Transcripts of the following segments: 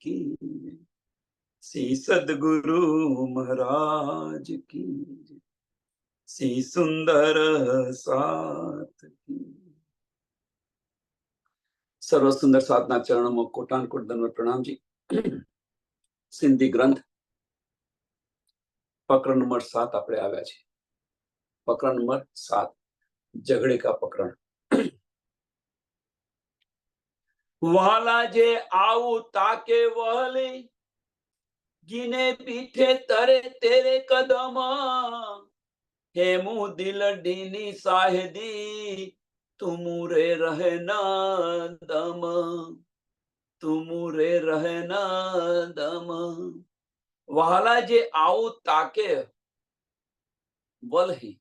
की, श्री सद्गुरु महाराज की, श्री सुंदर साथ की। सर्व सुंदर साधना चरणों में कोटान कोट दंडवत प्रणाम जी। सिंधी ग्रंथ प्रकरण नंबर 7 આપણે આવ્યા છે। પ્રકરણ નંબર 7 ઝઘડે કા પ્રકરણ। વાલા જે આવું તાકે વહલે, ગીને પીઠે તરે તેરે કદમ, હેમુ દિલ ડીની સાહેદી, તુમુરે રહે ના દમ, તુમુરે રહે ના દમ। વહાલા જે આવું તાકે વલહી,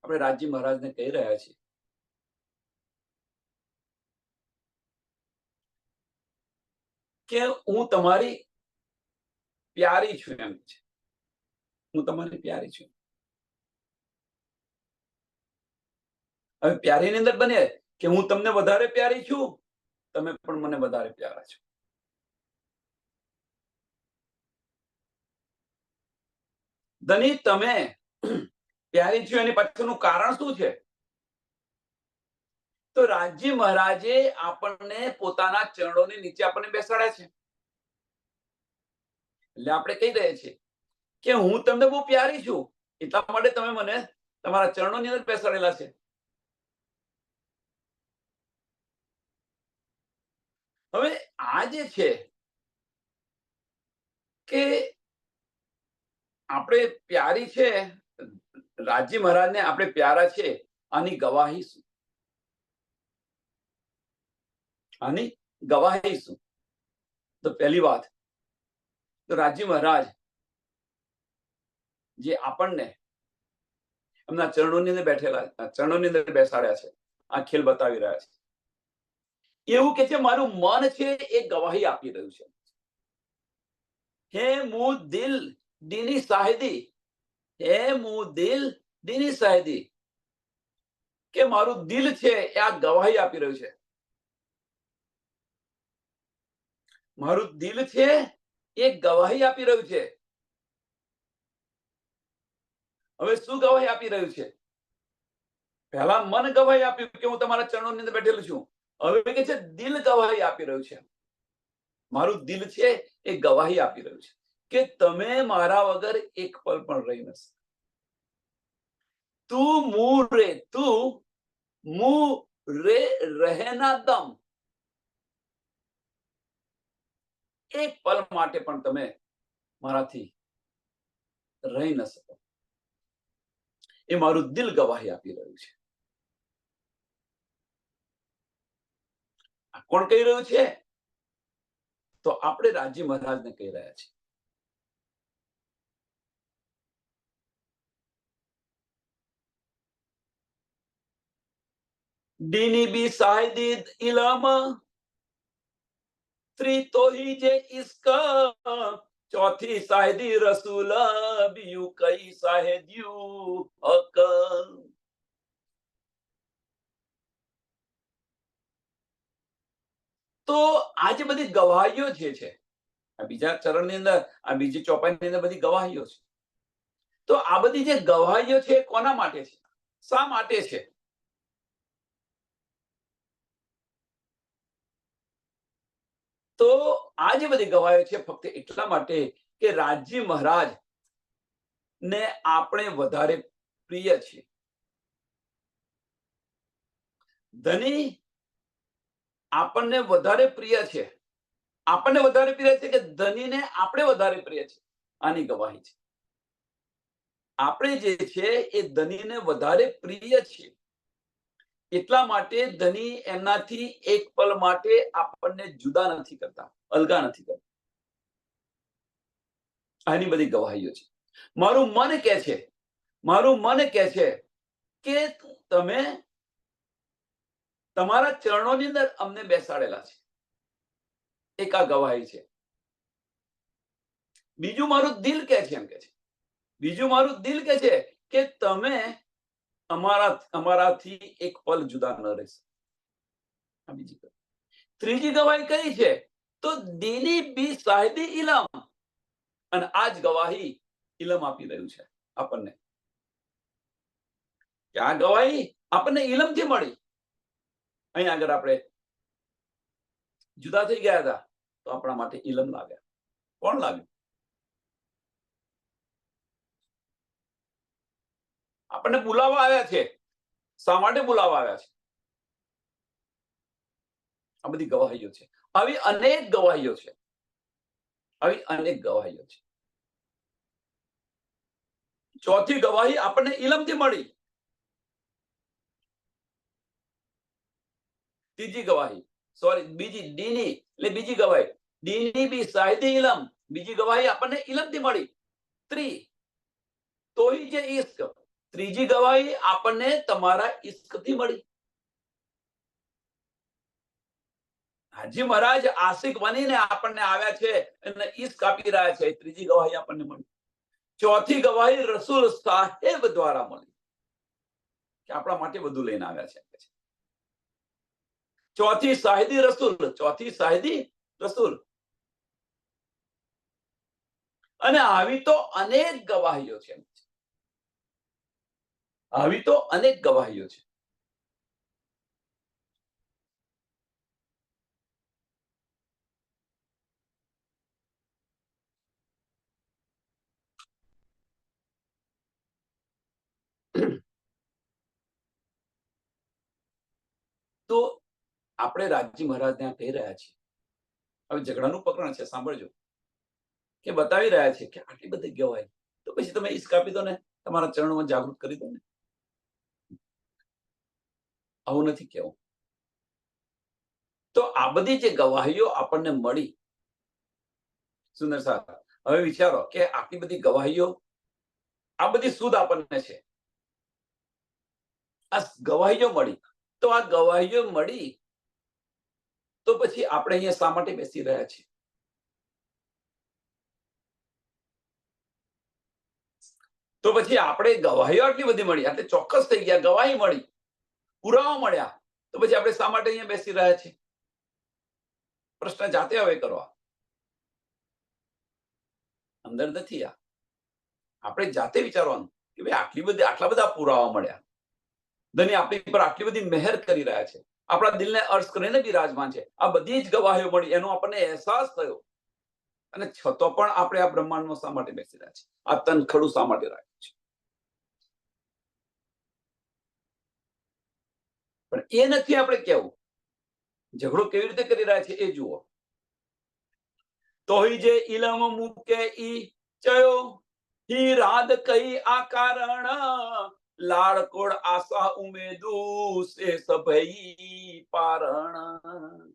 આપણે રાજી મહારાજને કહી રહ્યા છીએ કે હું તમારી પ્યારી છું, એમ છે, હું તમારી પ્યારી છું। હવે પ્યારીની અંદર બને કે હું તમને વધારે પ્યારી છું, તમે પણ મને વધારે પ્યારા છો। ધની તમે પ્યારી છો એની પાછળનું કારણ શું છે? તો રાજી મહારાજે આપણને પોતાના ચરણોની નીચે આપણને બેસાડ્યા છે, એટલે આપણે કહી દઈએ છીએ કે હું તમને બહુ પ્યારી છું, એટલા માટે તમે મને તમારા ચરણોની અંદર બેસાડેલા છે। હવે આ જે છે કે આપણે પ્યારી છે, રાજી મહારાજને આપણે પ્યારા છે, આની ગવાહી શું? આની ગવાહી શું? તો પહેલી વાત, તો રાજી મહારાજ જે આપણને એમના ચરણોની અંદર બેઠેલા, ચરણોની અંદર બેસાડ્યા છે, આ ખેલ બતાવી રહ્યા છે। એવું કે છે મારું મન છે એ ગવાહી આપી રહ્યું છે, હે મુ દિલ દીની સાહેદી, હે મુ દિલ દીની સાહેદી, કે મારું દિલ છે એ આ ગવાહી આપી રહ્યું છે। મારું દિલ છે એ ગવાહી આપી રહ્યું છે। હવે શું ગવાહી આપી રહ્યું છે? પહેલા મન ગવાહી આપ્યું કે હું તમારા ચરણોની અંદર બેઠેલું છું, હવે કે છે દિલ ગવાહી આપી રહ્યું છે। મારું દિલ છે એ ગવાહી આપી રહ્યું છે કે તમે મારા વગર એક પલ પણ રહી ન શકો। તું મુ રે રહેના દમ, એક પલ માટે પણ તમે મારાથી રહી ન શકો, એ મારું દિલ ગવાહી આપી રહ્યું છે। કોણ કહી રહ્યું છે? તો આપણે રાજી મહારાજને કહી રહ્યા છીએ। દીની બી સાહેદી ઇલમ, ત્રી તો હી જે ઇશ્ક, ચોથી સાહેદી રસૂલ, બીયું કઈ સાહેદિયું હક। તો આ જે બધી ગવાહીઓ જે છે, આ બીજા ચરણની અંદર, આ બીજી ચોપાઈની અંદર બધી ગવાહીઓ છે, તો આ બધી જે ગવાહીઓ છે કોના માટે છે, શા માટે છે? તો આ જે બધી ગવાહીઓ છે ફક્ત એટલા માટે કે રાજી મહારાજ ને આપણે વધારે પ્રિય છે। ધની આપણને વધારે પ્રિય છે, આપણને વધારે પ્રિય છે કે ધનીને આપણે વધારે પ્રિય છે, આની ગવાહી છે। આપણે જે છે એ ધનીને વધારે પ્રિય છે, એટલા માટે ધની એમનાથી એક પલ માટે આપણને જુદા નથી કરતા, અલગા નથી કરતા। આની બધી ગવાહીઓ છે। મારું મન કહે છે, મારું મન કહે છે કે તમે તમારા ચરણોની અંદર અમને બેસાડેલા છે, એક આ ગવાહી છે। બીજું મારું દિલ કહે છે, એમ કે છે, બીજું મારું દિલ કહે છે કે તમે અમારાથી એક પલ જુદા ન રહેશો, આ બીજી ત્રીજી ગવાહી કઈ છે? તો દીની બી સાહેબી ઇલમ. અને આ જ ગવાહી ઇલમ આપી રહ્યું છે આપણને, કે આ ગવાહી આપણને ઇલમથી મળી. અહીં આગળ આપણે જુદા થઈ ગયા હતા તો આપણા માટે ઇલમ લાવ્યા. કોણ લાવ્યું? આપણને બોલાવવા આવ્યા છે. શા માટે બોલાવવા આવ્યા છે? આ બધી ગવાહીઓ છે. આવી અનેક ગવાહીઓ છે. આવી અનેક ગવાહીઓ છે. ચોથી ગવાહી આપણને ઇલમથી મળી. ત્રીજી ગવાહી, સોરી, બીજી દીની એટલે બીજી ગવાહી, દીની બી સાહિદી ઇલમ, બીજી ગવાહી આપણને ઇલમથી મળી. તોહી જે ઇશ્ક, ત્રીજી ગવાહી આપણને તમારા ઇશ્કથી મળી. હાજી મહારાજ આશિક બનીને આપણને આવ્યા છે અને ઇશ્ક આપી રહ્યા છે. ત્રીજી ગવાહી આપણને મળી. ચોથી ગવાહી રસૂલ સાહેબ દ્વારા મળી, કે આપણા માટે બધું લઈને આવ્યા છે. ચોથી સાહિદી રસૂલ, ચોથી સાહિદી રસૂલ. અને આવી તો અનેક ગવાહીઓ છે. આવી તો અનેક ગવાહીઓ છે. તો આપણે રાજી મહારાજ ત્યાં કહી રહ્યા છીએ. હવે ઝઘડાનું પ્રકરણ છે, સાંભળજો. કે બતાવી રહ્યા છે કે આટલી બધી ગવાહી, તો પછી તમે ઇશ્ક આપી દો ને, તમારા ચરણોમાં જાગૃત કરી દો ને. આવું નથી કેવું. તો આ બધી જે ગવાહીઓ આપણને મળી, સુંદર સાહેબ, હવે વિચારો કે આટલી બધી ગવાહીઓ, આ બધી સુધ આપણને છે. આ ગવાહીઓ મળી, તો આ ગવાહીઓ મળી તો પછી આપણે અહીંયા શા માટે બેસી રહ્યા છીએ? તો પછી આપણે ગવાહીઓ આટલી બધી મળી, એટલે ચોક્કસ થઈ ગયા, ગવાહી મળી, પુરાવા મળ્યા, તો પછી આપણે શા માટે અહીંયા બેસી રહ્યા છીએ? પ્રશ્ન જાતે હવે કરવા. અંદર નથી આ. આપણે જાતે વિચારવાનું કે ભાઈ આટલા બધા પુરાવા મળ્યા, ધની આપણી પર આટલી બધી મહેર કરી રહ્યા છે, આપણા દિલને અર્શ કરીને બિરાજમાન છે, આ બધી જ ગવાહીઓ મળી, એનો આપણને અહેસાસ થયો, અને છતો પણ આપણે આ બ્રહ્માંડમાં શા માટે બેસી રહ્યા છે? આ તન ખડું શા માટે રાખ્યું છે? પણ એ નથી આપણે કેવું. ઝઘડો કેવી રીતે કરી રહ્યા છે એ જુઓ. તોય જે ઇલમ મૂકે ઈ ચયો, હી રાદ કઈ આ કારણ, લાડકોડ આશા ઉમેદુ સે સભઈ પારણ.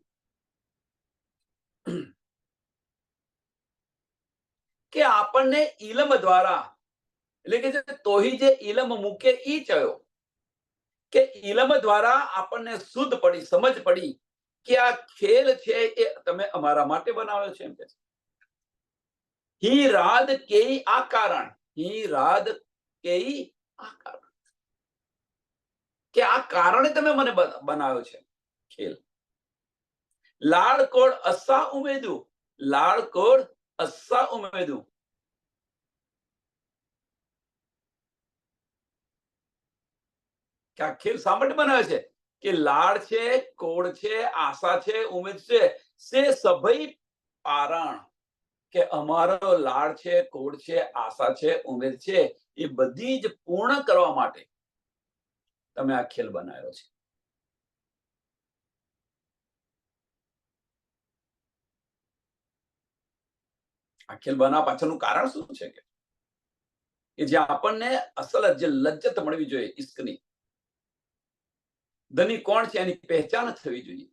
કે આપણને ઇલમ દ્વારા, એટલે કે તોહી જે ઇલમ મૂકે ઈ ચયો, કે ઇલમ દ્વારા આપણને શુદ્ધ પડી, સમજ પડી કે આ ખેલ છે એ તમે અમારા માટે બનાવ્યો છે. એમ કે હી રાદ કેઈ આ કારણ, હી રાદ કેઈ આ કારણ, કે આ કારણે તમે મને બનાવ્યો છે ખેલ. લાડકોડ અસ્સા ઉમેદુ, લાડકોડ અસ્સા ઉમેદુ. કે આ ખેલ શા માટે બનાવ્યો છે? કે લાડ છે, કોડ છે, આશા છે, ઉમેદ છે, સે સભઈ પારણ, કે અમારો લાડ છે, કોડ છે, આશા છે, ઉમેદ છે, એ બધી જ પૂર્ણ કરવા માટે તમે આ ખેલ બનાવ્યો છે. આ ખેલ બનાવવા પાછળનું કારણ શું છે? કે જે આપણને અસલ જે લજ્જત મળવી જોઈએ ઇશ્કની, ધની કોણ છે એની પહેચાન થવી જોઈએ.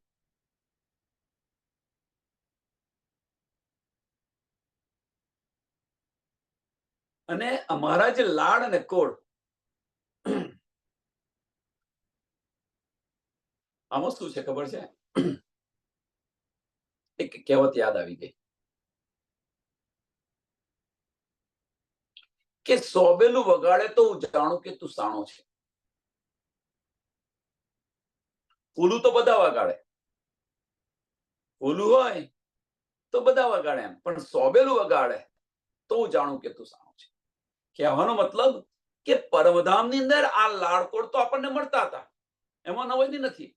અને અમારા જે લાડ અને કોડ, આમાં શું છે ખબર છે? એક કહેવત યાદ આવી ગઈ કે સોબેલું વગાડે તો હું જાણું કે તું સાણો છે. ફૂલું તો બધા વગાડે, ઓલું હોય તો બધા વગાડે એમ, પણ સોબેલું વગાડે તો હું જાણું કે તું સાણો છે. કહેવાનો મતલબ કે પરમધામની અંદર આ લાડકોડ તો આપણને મળતા હતા, એમાં નવાઈ નથી,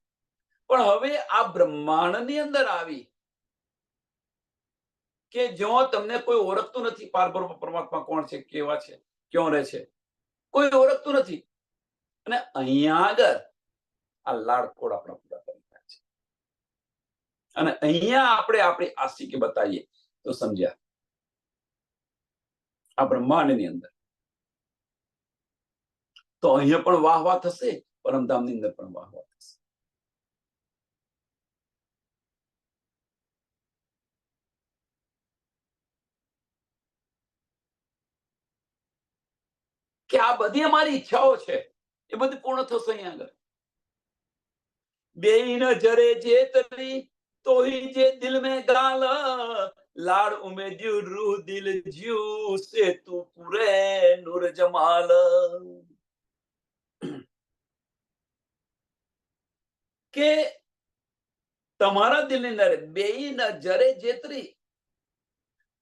પણ હવે આ બ્રહ્માંડની અંદર આવી કે જો તમને કોઈ ઓળખતું નથી, પારબ્રહ્મ પરમાત્મા કોણ છે, કેવા છે, ક્યાં રહે છે, કોઈ ઓળખતું નથી. અને અહીંયા આગળ આ લાડકોડ આપણા પૂરા કરી રહ્યા છે. અને અહીંયા આપણે આપણી આશિકી બતાવીએ તો સમજ્યા આ બ્રહ્માંડની અંદર તો અહીંયા પણ વાહ વાહ થશે, પરમધામની અંદર પણ વાહ વાહ થશે. કે આ બધી અમારી ઈચ્છાઓ છે એ બધી પૂર્ણ થશે અહીંયા આગળ. બેઈ નજરે જે તરી તોહી જે દિલ में गाल लाड़ उमेद्यू रूह दिल ज्यू से तू पूरे नूर जमाल. કે તમારા દિલની અંદર બેઈ નજરે જેતરી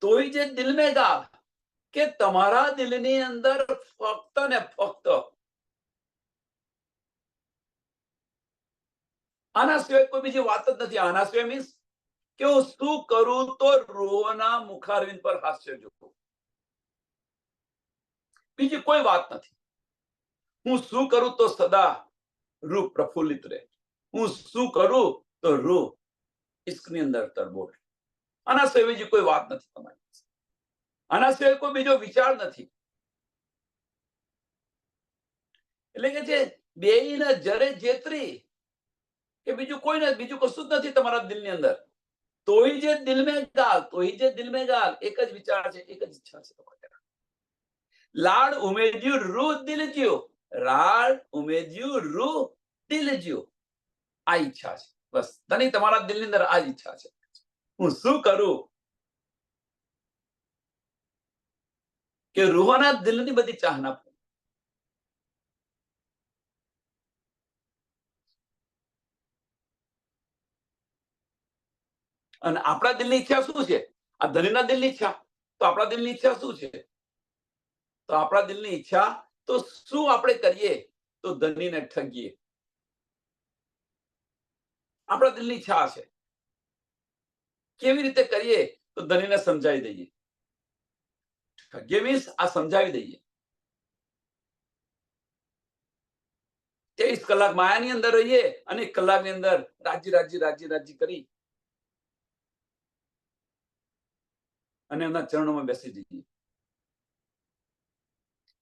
તોય જે દિલ में गाल, કે તમારા દિલની અંદર ફક્ત ને ફક્ત આના સિવાય કોઈ બીજી વાત જ નથી. આના સિવાય મીન્સ કે હું શું કરું તો રૂહના મુખારવિંદ પર હાસ્ય જોવું, બીજી કોઈ વાત નથી. હું શું કરું તો સદા રૂહ પ્રફુલ્લિત રહે, હું શું કરું તો રૂહ ઇશ્કની અંદર તરબોળ. આના સિવાય બીજી કોઈ વાત નથી તમારી પાસે, આના સિવાય કોઈ બીજો વિચાર નથી. એટલે કે છે બેઈને જરે જેતરી, કે બીજું કોઈ નથી, બીજું કશું જ નથી તમારા દિલની અંદર. તોય જે દિલ में गाल, તોય જે દિલ में गाल, એક જ વિચાર છે, એક જ ઈચ્છા છે તમારી. લાડ ઉમેદ્યું રૂહ દિલ જ્યો, લાડ ઉમેદ્યું રૂહ દિલ જ્યો, આ ઈચ્છા છે બસ. તને તમારા દિલની અંદર આ જ ઈચ્છા છે. હું શું કરું કે રૂહના દિલની બધી ચાહના. અને આપણા દિલની ઈચ્છા શું છે? આ ધણીના દિલની ઈચ્છા. તો આપણા દિલની ઈચ્છા શું છે? તો આપણા દિલની ઈચ્છા તો શું આપણે કરીએ તો ધણીને ઠગીએ. આપણા દિલની ઈચ્છા છે કેવી રીતે કરીએ તો ધણીને સમજાવી દઈએ. ઠગીએ મીન્સ આ સમજાવી દઈએ. 23 કલાક માયાની અંદર રહીએ અને 1 કલાકની અંદર રાજી રાજી રાજી રાજી કરી અને એમના ચરણોમાં બેસી જઈએ.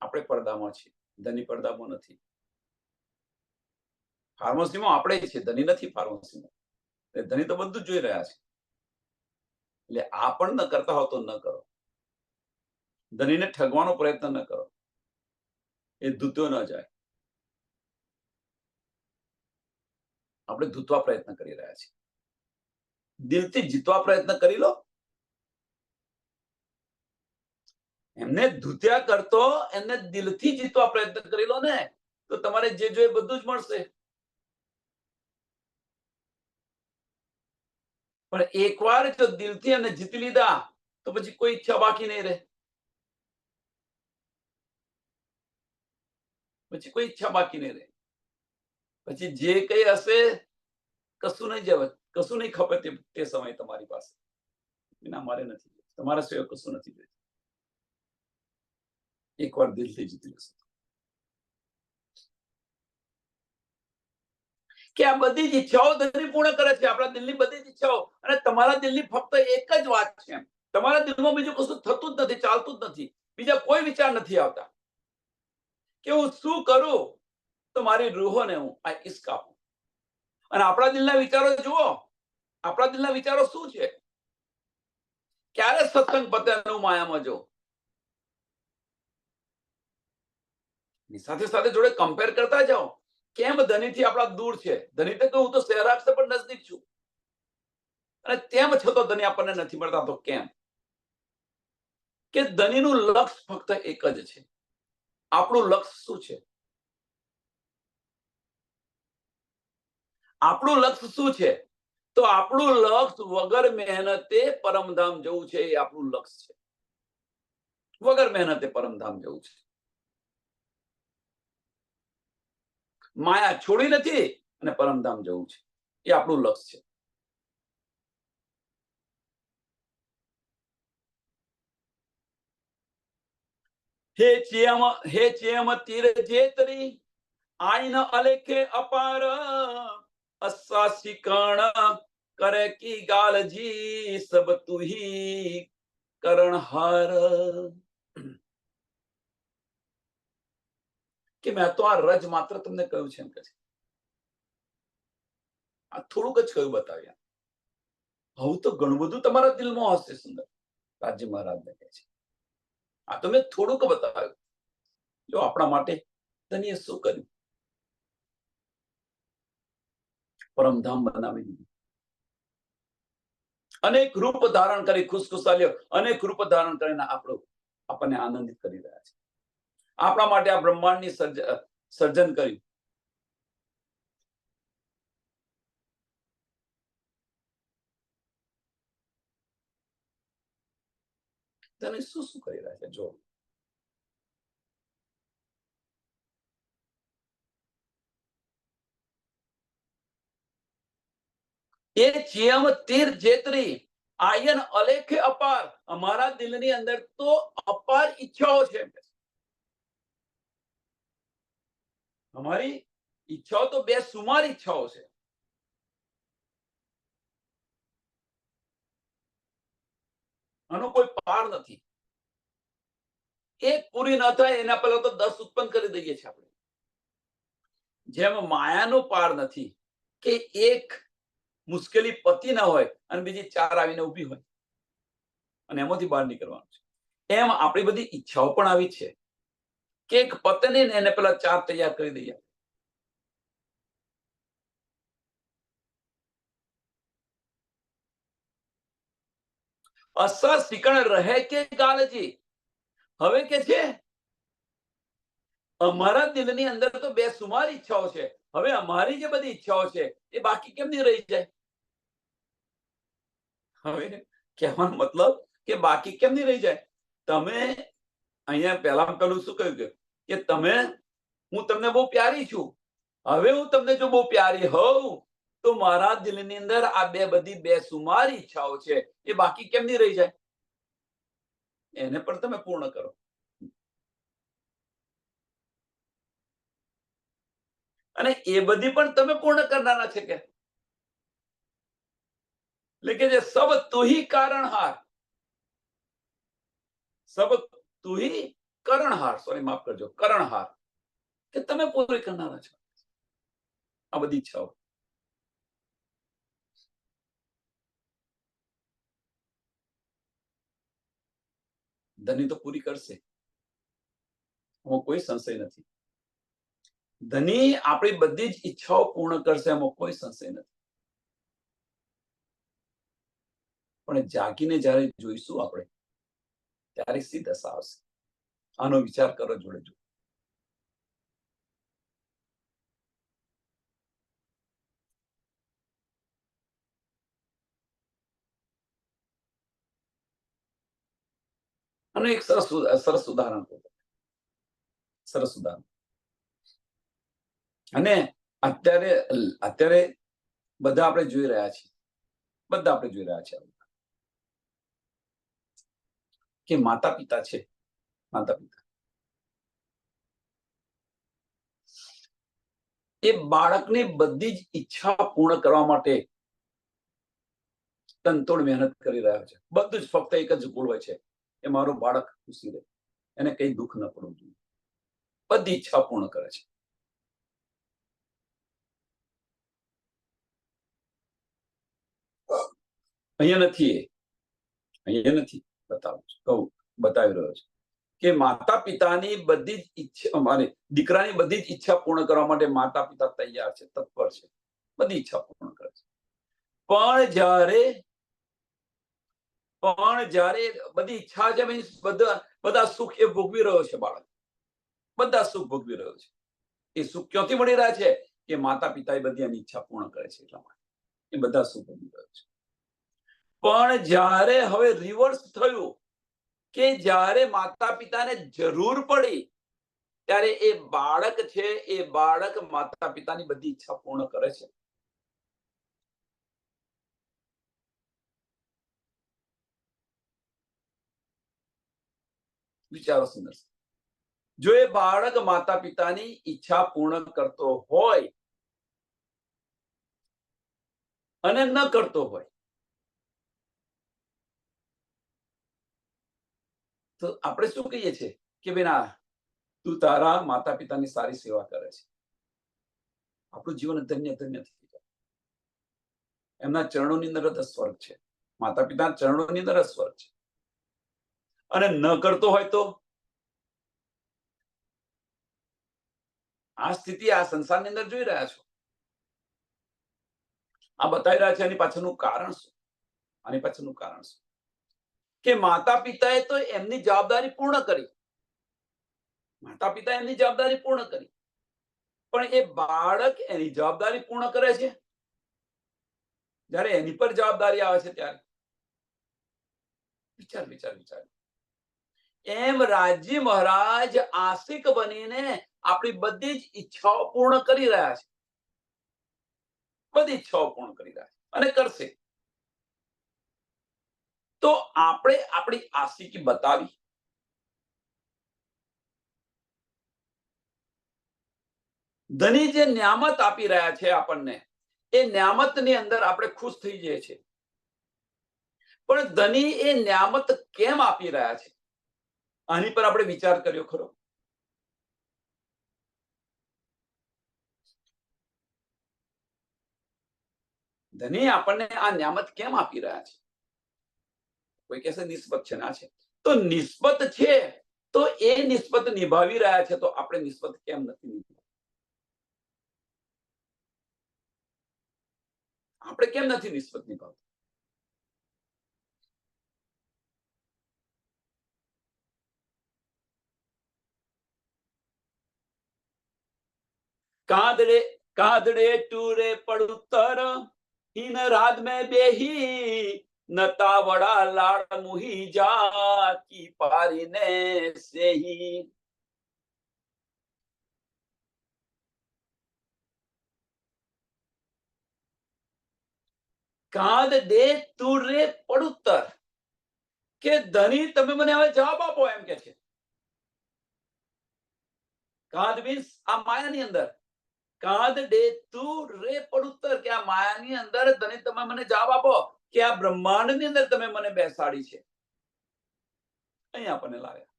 આપણે પડદામાં છીએ, ધની પડદામાં નથી. ફાર્મસીમાં આપણે છે, ધની નથી ફાર્મસીમાં. ધની તો બધું જ જોઈ રહ્યા છે. એટલે આ પણ ન કરતા હો તો ન કરો. ધનીને ઠગવાનો પ્રયત્ન ન કરો, એ ધૂત્યો ન જાય. આપણે ધૂતવા પ્રયત્ન કરી રહ્યા છીએ. દિલથી જીતવા પ્રયત્ન કરી લો. એમને ધૂત્યા કરતો એમને દિલથી જીતવા પ્રયત્ન કરી લો ને, તો તમારે જે જોઈએ બધું જ મળશે. પણ એકવાર જો દિલથી એમને જીતી લીધા તો પછી કોઈ ઈચ્છા બાકી નહીં રહે. પછી કોઈ ઈચ્છા બાકી નહીં રહે. પછી જે કઈ હશે કશું નહીં જવે, કશું નહીં ખપે તે સમય તમારી પાસે. ના, મારે નથી, તમારા સિવાય કશું નથી જોઈતું. એકવાર દિલથી જીતી લેશો કે આ બધી જ ઈચ્છાઓ ધણી પૂર્ણ કરે છે, આપણા દિલની બધી જ ઈચ્છાઓ. અને તમારા દિલની ફક્ત એક જ વાત છે, તમારા દિલમાં બીજું કશું થતું જ નથી, ચાલતું જ નથી, બીજા કોઈ વિચાર નથી આવતા કે હું શું કરું તો મારી રૂહોને હું આ ઇશ્ક આપું. અને આપણા દિલના વિચારો જુઓ, આપણા દિલના વિચારો શું છે? ક્યારે સત્સંગ પતે હું માયામાં જો. સાથે સાથે જોડે કમ્પેર કરતા જાઓ. કેમ ધનીથી આપણા દૂર છે? ધની તો હું તો સહેરાગ से પણ નજદીક છું, અને તેમ છતાં ધની આપણને નથી મળતા. તો કેમ? કે ધનીનું લક્ષ્ય ફક્ત એક જ છે. આપણું લક્ષ્ય શું છે? આપણું લક્ષ્ય શું છે? તો આપણું લક્ષ્ય વગર મહેનતે પરમધામ જવું છે, એ આપણું લક્ષ્ય છે. વગર મહેનતે પરમધામ જવું છે. માયા છોડી નથી અને પરમધામ જવું છે, એ આપણું લક્ષ્ય છે. હે ચેમ તીર જેતરી આઈન અલેખે અપાર અસાસી કણ કરે કી ગાલજી સબ તુહી કરણહાર. કે મેં તો આ રજ માત્ર તમને કહ્યું છે એમ કે છે. આ થોડુંક જ કહ્યું બતાવ્યા. હવે તો ઘણું બધું તમારા દિલમાં હશે સુંદર. રાજ્ય મહારાજને કહે છે આ તો મેં થોડુંક બતાવ્યું. જો આપણા માટે ધનીએ શું કર્યું? પરમધામ બનાવી દીધું. અનેક રૂપ ધારણ કરી ખુશખુશાલીઓ અનેક રૂપ ધારણ કરીને આપણને આનંદિત કરી રહ્યા છે. આપણા માટે આ બ્રહ્માંડની સર્જન કર્યું. તને શું શું કરી રહ્યા છે? જો એ ચિયમ તીર જેતરી આયન અલેખે અપાર. અમારા દિલની અંદર તો અપાર ઈચ્છાઓ છે. અમારી ઈચ્છાઓ તો બેસુમાર ઈચ્છાઓ છે. આનો કોઈ પાર નથી. એક પૂરી ન થાય એના પહેલા તો 10 ઉત્પન્ન કરી દઈએ છીએ આપણે. જેમ માયાનો પાર નથી કે એક મુશ્કેલી પતિ ના હોય અને બીજી 4 આવીને ઊભી હોય અને એમાંથી બહાર નીકળવાનું છે, એમ આપણી બધી ઈચ્છાઓ પણ આવી છે કે એક પતે નહીં ને એને પેલા 4 તૈયાર કરી દઈએ. અસર શિકણ રહે કે ગાલજી. હવે કે છે અમારા દિલની અંદર તો બેસુમાર ઈચ્છાઓ છે. હવે અમારી જે બધી ઈચ્છાઓ છે એ બાકી કેમ નહીં રહી જાય? હવે કહેવાનો મતલબ કે બાકી કેમ નહીં રહી જાય? તમે અહીંયા પહેલા પેલું શું કહ્યું કે તમે હું તમને બહુ પ્યારી છું. હવે હું તમને જો બહુ પ્યારી હોઉં તો મારા દિલની અંદર આ બધી બેસુમાર ઈચ્છાઓ છે એ બાકી કેમ નહીં રહી જાય? એને પણ તમે પૂર્ણ કરો. અને એ બધી પણ તમે પૂર્ણ કરનારા છે કે લેકિન જે સબ તુહી કારણહાર, સબ તુહી કરણહાર, સોરી માફ કરજો, કરણહાર, કે તમે પૂરી કરનારા છો આ બધી ઈચ્છાઓ. ધની તો પૂરી કરશે, એમાં કોઈ સંશય નથી. ધની આપણી બધી જ ઈચ્છાઓ પૂર્ણ કરશે, એમાં કોઈ સંશય નથી. પણ જાગીને જ્યારે જોઈશું આપણે ત્યારે સી દશા આવશે? આનો વિચાર કરો જોડે જોડે. અને એક સરસ ઉદાહરણ, સરસ ઉદાહરણ. અને અત્યારે બધા આપણે જોઈ રહ્યા છીએ, બધા આપણે જોઈ રહ્યા છીએ કે માતા પિતા છે, માતા પિતા એ બાળકની બધી જ ઈચ્છા પૂર્ણ કરવા માટે તનતોડ મહેનત કરી રહ્યા છે. બધું જ ફક્ત એક જ ગોળ હોય છે, એ મારું બાળક ખુશી રહે, એને કઈ દુઃખ ન પડવું જોઈએ. બધી ઈચ્છા પૂર્ણ કરે છે. અહીંયા નથી, અહીંયા નથી બતાવું છું, કહું બતાવી રહ્યો છું કે માતા પિતાની બધી જ ઈચ્છા, મારી દીકરાની બધી જ ઈચ્છા પૂર્ણ કરવા માટે માતા પિતા તૈયાર છે, તત્પર છે, બધી ઈચ્છા પૂર્ણ કરે છે. પણ જ્યારે બધી ઈચ્છા છે, બધા સુખ એ ભોગવી રહ્યો છે બાળક, બધા સુખ ભોગવી રહ્યો છે. એ સુખ ક્યાંથી મળી રહ્યા છે? કે માતા પિતા એ બધી એની ઈચ્છા પૂર્ણ કરે છે એટલા માટે. એ બધા શુભ બની રહ્યું છે. પણ જ્યારે હવે રિવર્સ થયું કે જ્યારે માતા પિતાને જરૂર પડી ત્યારે એ બાળક છે, એ બાળક માતા પિતાની બધી ઈચ્છા પૂર્ણ કરે છે. વિચારો સુંદર. જો એ બાળક માતા પિતાની ઈચ્છા પૂર્ણ કરતો હોય અને ન કરતો હોય તો આપણે શું કહીએ છીએ કે બેના તું તારા માતા પિતાની સારી સેવા કરે છે, આપણું જીવન ધન્ય ધન્ય થઈ જાય. એમના ચરણોની અંદર જ સ્વર્ગ છે, માતા પિતાના ચરણોની અંદર જ સ્વર્ગ છે. અને ન કરતો હોય તો આ સ્થિતિ આ સંસારની અંદર જોઈ રહ્યા છો, આ બતાવી રહ્યા છે. એની પાછળનું કારણ શું? આની પાછળનું કારણ શું? કે માતા પિતાએ તો એમની જવાબદારી પૂર્ણ કરી, માતા પિતા એમની જવાબદારી પૂર્ણ કરી, પણ એ બાળક એની જવાબદારી પૂર્ણ કરે છે જ્યારે એની પર જવાબદારી આવે છે ત્યારે વિચાર વિચાર વિચાર. એમ રાજી મહારાજ આશિક બનીને આપણી બધી જ ઈચ્છાઓ પૂર્ણ કરી રહ્યા છે, બધી ઈચ્છાઓ પૂર્ણ કરી રહ્યા છે અને કરશે. તો આપણે આપણી આશિકી બતાવી, ધની જે ન્યામત આપી રહ્યા છે આપણને, એ ન્યામતની અંદર આપણે ખુશ થઈ જઈએ છીએ. પણ ધની એ ન્યામત કેમ આપી રહ્યા છે, આની પર આપણે વિચાર કર્યો ખરો? ધની આપણને આ ન્યામત કેમ આપી રહ્યા છે? કોઈ કહેશે નિસ્બત છે, ના છે. તો નિસ્બત છે તો એ નિસ્બત નિભાવી રહ્યા છે, તો આપણે નિસ્બત કેમ નથી નિભાવતા? આપણે કેમ નથી નિસ્બત નિભાવતા? કાદડે કાદડે ટૂરે પડતર હિન રાત મેં બેહી નતા વડા લાડ મુહી જા કી પારીને સેહી. કાદ દે તુરે પડુતર, કે ધની તમે મને હવે જવાબ આપો, એમ કે છે. કાદ મીન્સ આ માયાની અંદર, કાદ દે તું રે પડુતર, કે આ માયાની અંદર ધની તમે મને જવાબ આપો કે આ બ્રહ્માંડની અંદર તમે મને બેસાડી છે. અહીં આપણને લાવ્યા.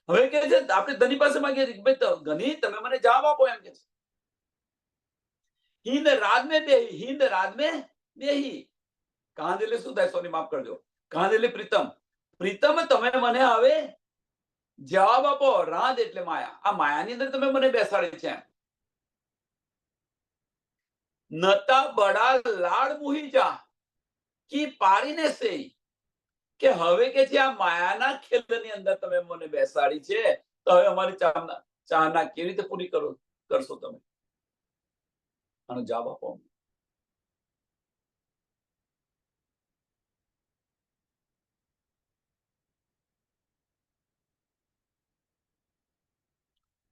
હવે કે છે આપણે ધની પાસે માંગીએ ધની તમે મને જવાબ આપો, એમ કે છે. હિંદ રાત મેં બેહી, હિંદ રાત મેં બેહી. કાંદ એટલે શું થાય? સોની માફ કરજો. કાંદ એટલે પ્રીતમ. પ્રીતમ તમે મને હવે જવાબ આપો. રાત એટલે માયા. આ માયાની અંદર તમે મને બેસાડી છે. નતા બડા લાડ મુહી જા કી પારીને સે, કે હવે કે છે આ માયાના ખેલની અંદર તમે મને બેસાડી છે, તો હવે અમારી ચાહના કેવી રીતે પૂરી કરશો તમે? આનો જવાબ આપો.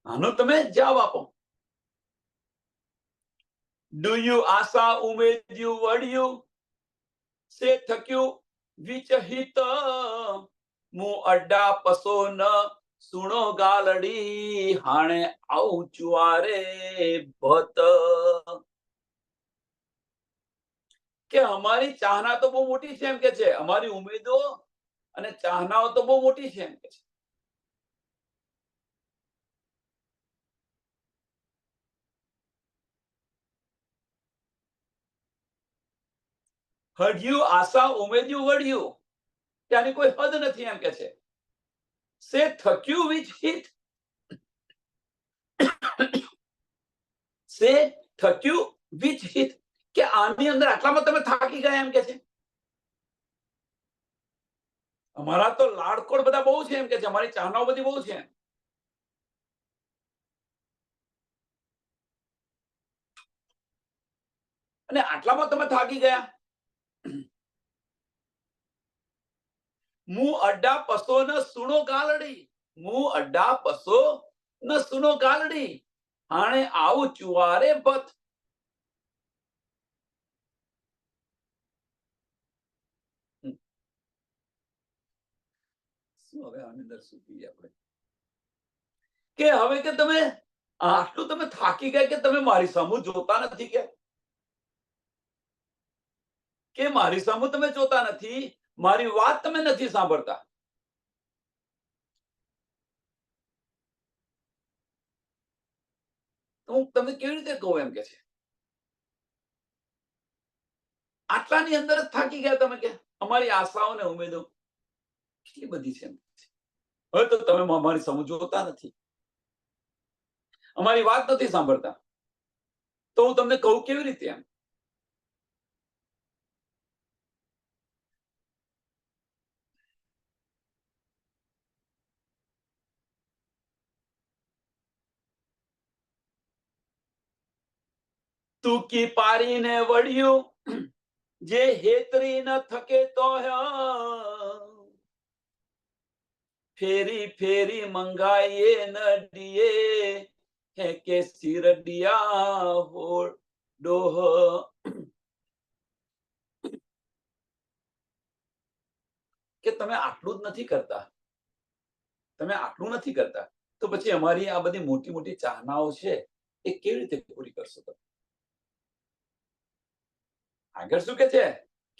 આનો તમે જવાબ આપો. ડુ યુ આશા ઉમેદ્યું વળ્યું સે થક્યું વિચહિત મુ અડ્ડા પસો ન સુણો ગાલડી હાણે આવું ચુવારે ભત. કે અમારી ચાહના તો બહુ મોટી છે, એમ કે છે. અમારી ઉમેદો અને ચાહનાઓ તો બહુ મોટી છે, એમ કે છે. હડ્યું આશા ઉમેદ્યું વળ્યું, ત્યાંની કોઈ હદ નથી, એમ કે છે. સે થક્યું વિચ હિત, સે થક્યું વિચ હિત, કે આની અંદર આટલામાં તમે થાકી ગયા, એમ કે છે. અમારા તો લાડકોડ બધા બહુ છે, એમ કે છે. અમારી ચાહનાઓ બધી બહુ છે. અને આટલામાં તમે થાકી ગયા. મું અડ્ડા પસો ન સુણો ગાલડી, મું અડ્ડા પસો ન સુનો ગાલડી, હાણે આવું ચુવારે બથ. શું હવે આની અંદર શું કહીએ આપણે કે હવે કે તમે આટલું તમે થાકી ગયા કે તમે મારી સામું જોતા નથી કે મારી સામું તમે જોતા નથી, મારી વાત તમે નથી સાંભળતા. તો હું તમને કેવી રીતે કહું એમ કે છે. આટલાની અંદર જ થાકી ગયા તમે કે અમારી આશાઓ ને ઉમેદો કેટલી બધી છે. હવે તો તમે અમારી સામું જોતા નથી, અમારી વાત નથી સાંભળતા, તો હું તમને કહું કેવી રીતે એમ. તુકી પારીને વળ્યું જે હેતરી ન થકે તો ફેરી ફેરી મંગાઈએ ન ડીએ હે કે સિરડિયા હો ડોહ. કે તમે આટલું જ નથી કરતા, તમે આટલું નથી કરતા, તો પછી અમારી આ બધી મોટી મોટી ચાહનાઓ છે એ કેવી રીતે પૂરી કરશો તમે. આગળ શું કે છે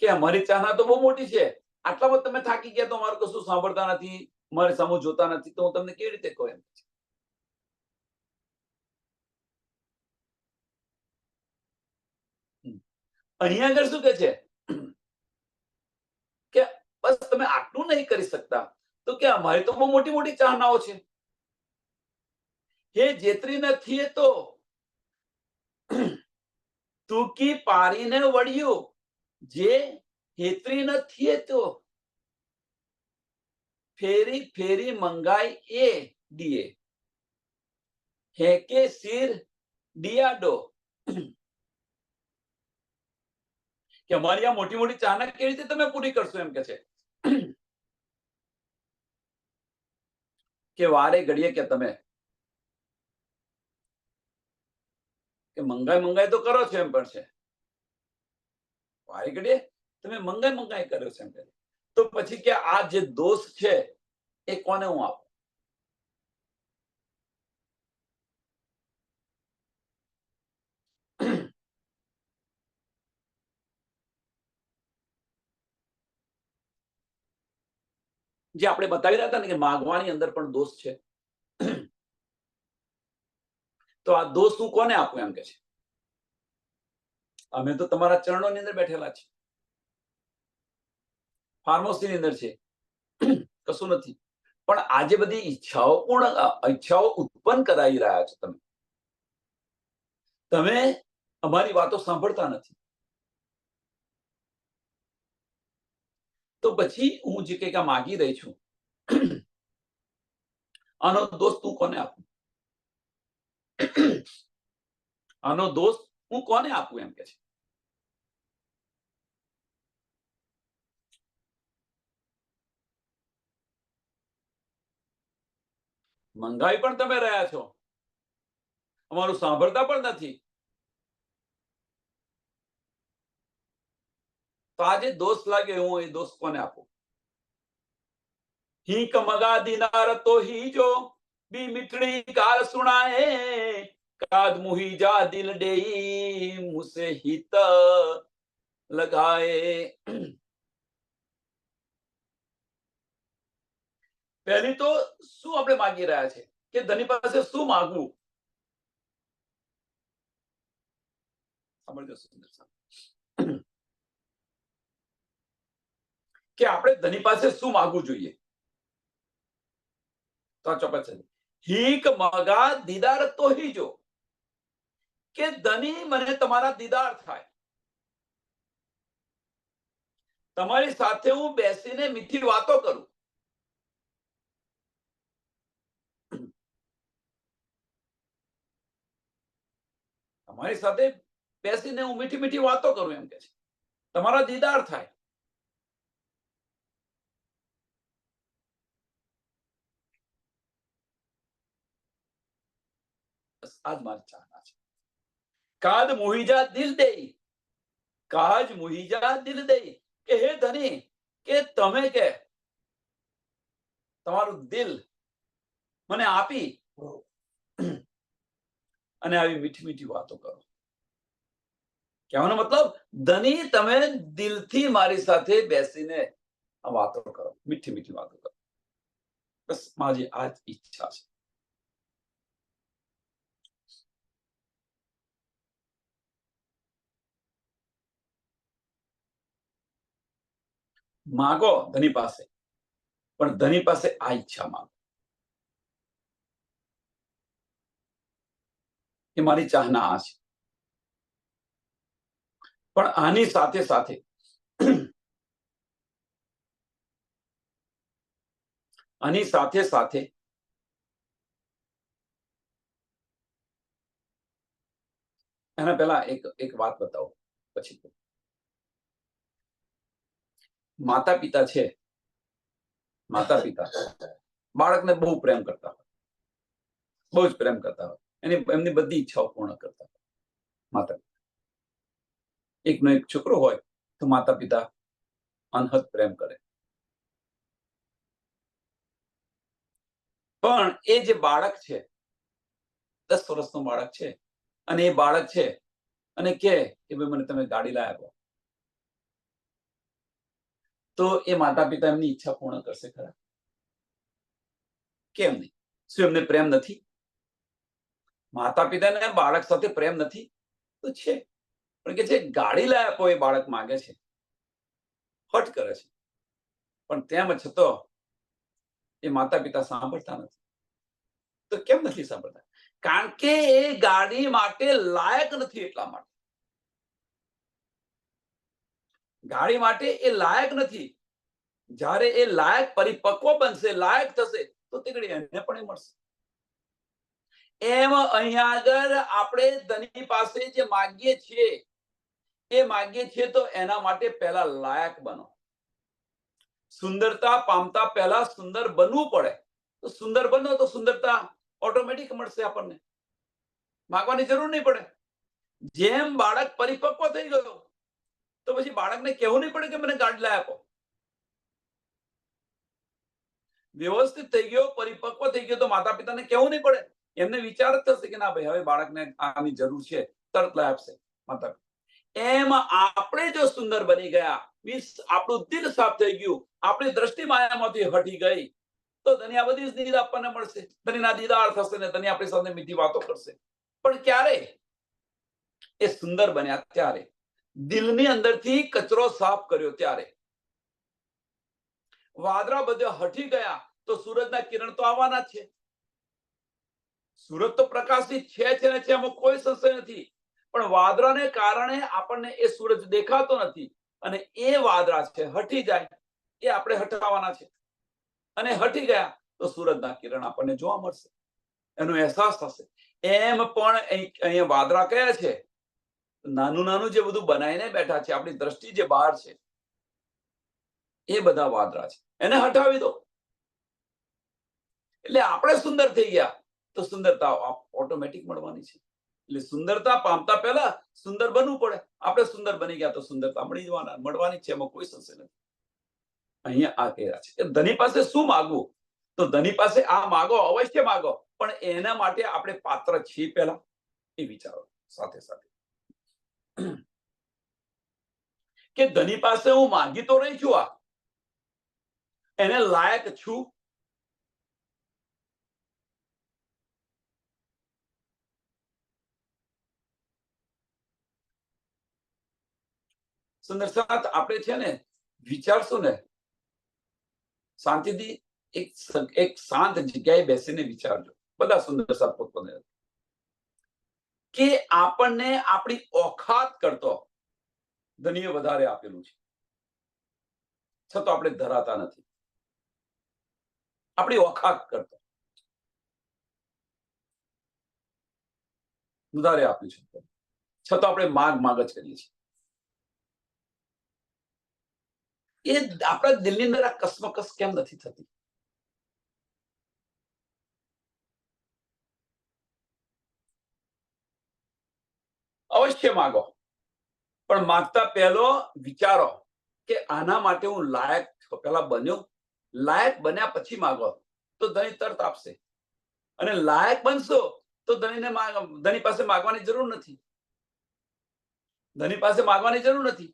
કે અમારી ચાહના તો બહુ મોટી છે, આટલામાં તમે થાકી ગયા તો અમારું કશું સાંભળતા નથી, મારી સામું જોતા નથી, તો હું તમને કેવી રીતે કહું એમ. અહીંયા આગળ શું કે છે કે બસ તમે આટલું નહીં કરી શકતા, તો કે અમારી તો બહુ મોટી મોટી ચાહનાઓ છે. હે જેતરી નથી તો તુકી પારીને વળ્યું જે હેતરી નથી તો ફેરી ફેરી મંગાઈ એ ડીએ હે કે સિર ડિયાડો. કે અમારી આ મોટી મોટી ચાહના કેવી રીતે તમે પૂરી કરશો એમ કે છે કે વારે ઘડીએ કે તમે કે મંગાઈ તો કરો છો એમ પણ છે, વારે ઘડીએ તમે મંગાઈ કર્યો છે એમ કે. તો પછી કે આ જે દોષ છે એ કોને હું આપું. જે આપણે બતાવી રહ્યા હતા ને કે માગવાની અંદર પણ દોષ છે, તો આ દોષ હું કોને આપું એમ કે છે. અમે તો તમારા ચરણોની અંદર બેઠેલા છે, ફાર્મ હાઉસની અંદર છે, કશું નથી. પણ આજે બધી ઈચ્છાઓ ઉત્પન્ન કરાવી રહ્યા છો તમે, તમે અમારી વાતો સાંભળતા નથી. તો પછી હું જે કંઈક માગી રહી છું આનો દોષ તું કોને આપું, આનો દોષ હું કોને આપું એમ કે છે. મંગાઈ પણ તમે રહ્યા છો, અમારું સાંભળતા પણ નથી. તો આજે દોષ લાગે, હું એ દોષ કોને આપું. हीक मगा दिनार तो ही जो भी मिठड़ी गाल सुनाए काद मुही जा दिल डेई मुझसे हित लगाए. પહેલી તો શું આપણે માગી રહ્યા છે કે ધની પાસે શું માગવું. સાંભળજો સુંદર સાહેબ, કે આપણે ધની પાસે શું માગવું જોઈએ. તો આ ચોક્કસ છે, હીક મગા દીદાર તો હી જો, કે ધની મને તમારા દીદાર થાય, તમારી સાથે હું બેસીને મીઠી વાતો કરું. તમારી સાથે બેસીને હું મીઠી મીઠી વાતો કરું, એમ કે છે, તમારા દીદાર થાય. બસ આજ મારી ચાહના છે. કાજ મોહીજા દિલ દે, કાજ મોહીજા દિલ દે, કે હે ધની, કે તમે કે તમારું દિલ મને આપી અને આવી મીઠી મીઠી વાતો કરો. કહેવાનો મતલબ, ધની તમે દિલથી મારી સાથે બેસીને વાતો કરો, મીઠી મીઠી વાતો કરો. બસ મારી આ જ ઈચ્છા છે. માગો ધની પાસે, પણ ધની પાસે આ ઈચ્છા માગો. એ મારી ચાહના આ છે. પણ આની સાથે સાથે આની સાથે સાથે એના પહેલા એક વાત બતાવો, પછી માતા પિતા છે, માતા પિતા બાળકને બહુ પ્રેમ કરતા હોય, બહુ જ પ્રેમ કરતા હોય, એમની બધી ઈચ્છાઓ પૂર્ણ કરતા હોય. માતા એકનો એક છોકરો હોય તો માતા પિતા અનહદ પ્રેમ કરે. પણ એ જે બાળક છે, 10 વર્ષનું બાળક છે, અને એ બાળક છે અને કે ભાઈ મને તમે ગાડી લાવી આપો, તો એ માતા પિતા એમની ઈચ્છા પૂર્ણ કરશે ખરા? કેમ નહીં? શું એમને પ્રેમ નથી? માતા પિતાને બાળક સાથે પ્રેમ નથી? તો છે. પણ કે જે ગાડી લાવી આપો એ બાળક માંગે છે, હઠ કરે છે, પણ તેમ છતાં એ માતા પિતા સાંભળતા નથી. તો કેમ નથી સાંભળતા? કારણ કે એ ગાડી માટે લાયક નથી. એટલા માટે ગાડી માટે એ લાયક નથી. જ્યારે એ લાયક પરિપક્વ બનશે, લાયક થશે, તો તે ઘડી એને પણ એ મળશે. એમ અહીંયા આગળ આપણે ધની પાસે જે માંગીએ છીએ, એ માંગીએ છીએ તો એના માટે પહેલા લાયક બનો. સુંદરતા પામતા પહેલા સુંદર બનવું પડે. તો સુંદર બનો તો સુંદરતા ઓટોમેટિક મળશે આપણને, માંગવાની જરૂર નહીં પડે. જેમ બાળક પરિપક્વ થઈ ગયો તો પછી બાળકને કહેવું નહીં પડે કે મને ગાડી લાવી આપો. વ્યવસ્થિત થઈ ગયો, પરિપક્વ થઈ ગયો તો માતા પિતાને કહેવું નહીં પડે. એમને વિચાર જ થશે કે ના ભાઈ હવે બાળકને આની જરૂર છે, તરત લાવી આપશે માતા. એમ આપણે જો સુંદર બની ગયા, મીન્સ આપણું દિલ સાફ થઈ ગયું, આપણી દ્રષ્ટિ માયામાંથી હટી ગઈ, તો ધની આ બધી દીદ આપણને મળશે. ધનીના દીદાર થશે ને ધની આપણી સાથે મીઠી વાતો કરશે. પણ ક્યારે? એ સુંદર બન્યા ત્યારે, દિલની અંદરથી કચરો સાફ કર્યો ત્યારે. વાદળા બધા હટી ગયા તો સૂરજના કિરણ તો આવવાના જ છે. સૂરજ તો પ્રકાશિત છે ને છે, એમાં કોઈ સંશય નથી. પણ વાદળાને કારણે આપણને એ સૂરજ દેખાતો નથી, અને એ વાદળા છે હટી જાય, એ આપણે હટાવવાના છે. અને હટી ગયા તો સૂરજના કિરણ આપણને જોવા મળશે, એનો અહેસાસ થશે. એમ પણ અહીંયા વાદળા કયા છે? નાનું નાનું જે બધું બનાવીને બેઠા છે, આપણી દ્રષ્ટિ જે બહાર છે, એ બધા વાદળા છે. એને હટાવી દો એટલે આપણે સુંદર થઈ ગયા, તો સુંદરતા ઓટોમેટિક મળવાની છે. એટલે સુંદરતા પામતા પહેલા સુંદર બનવું પડે. આપણે સુંદર બની ગયા તો સુંદરતા મળવાની છે, એમાં કોઈ સંશય નથી. અહીંયા આ કહ્યા છે કે ધની પાસે શું માગવું? તો ધની પાસે આ માગો, અવશ્ય માગો, પણ એના માટે આપણે પાત્ર છીએ પહેલા, એ વિચારો સાથે સાથે. કે ધની પાસે હું માંગી તો રહી છું, આ એને લાયક છું? સુંદર સાથ આપણે છે ને વિચારશું ને શાંતિથી, એક શાંત જગ્યાએ બેસીને વિચારજો બધા સુંદર સાથ પોતપોતે, કે આપણને આપણી ઓખાત કરતો ધનીએ વધારે આપેલું છે, છતાં આપણે ધરાતા નથી. આપણી ઓખાત કરતો વધારે આપ્યું છે. છતાં આપણે માગ જ કરીએ છીએ. એ આપણા દિલની અંદર આ કસમકસ કેમ નથી થતી? અવશ્ય માગો, પણ માગતા પહેલો વિચારો કે આના માટે હું લાયક પેલા બન્યો. લાયક બન્યા પછી માગો તો ધણી તરત આપશે, અને લાયક બનશો તો ધણી પાસે માગવાની જરૂર નથી. ધણી પાસે માગવાની જરૂર નથી.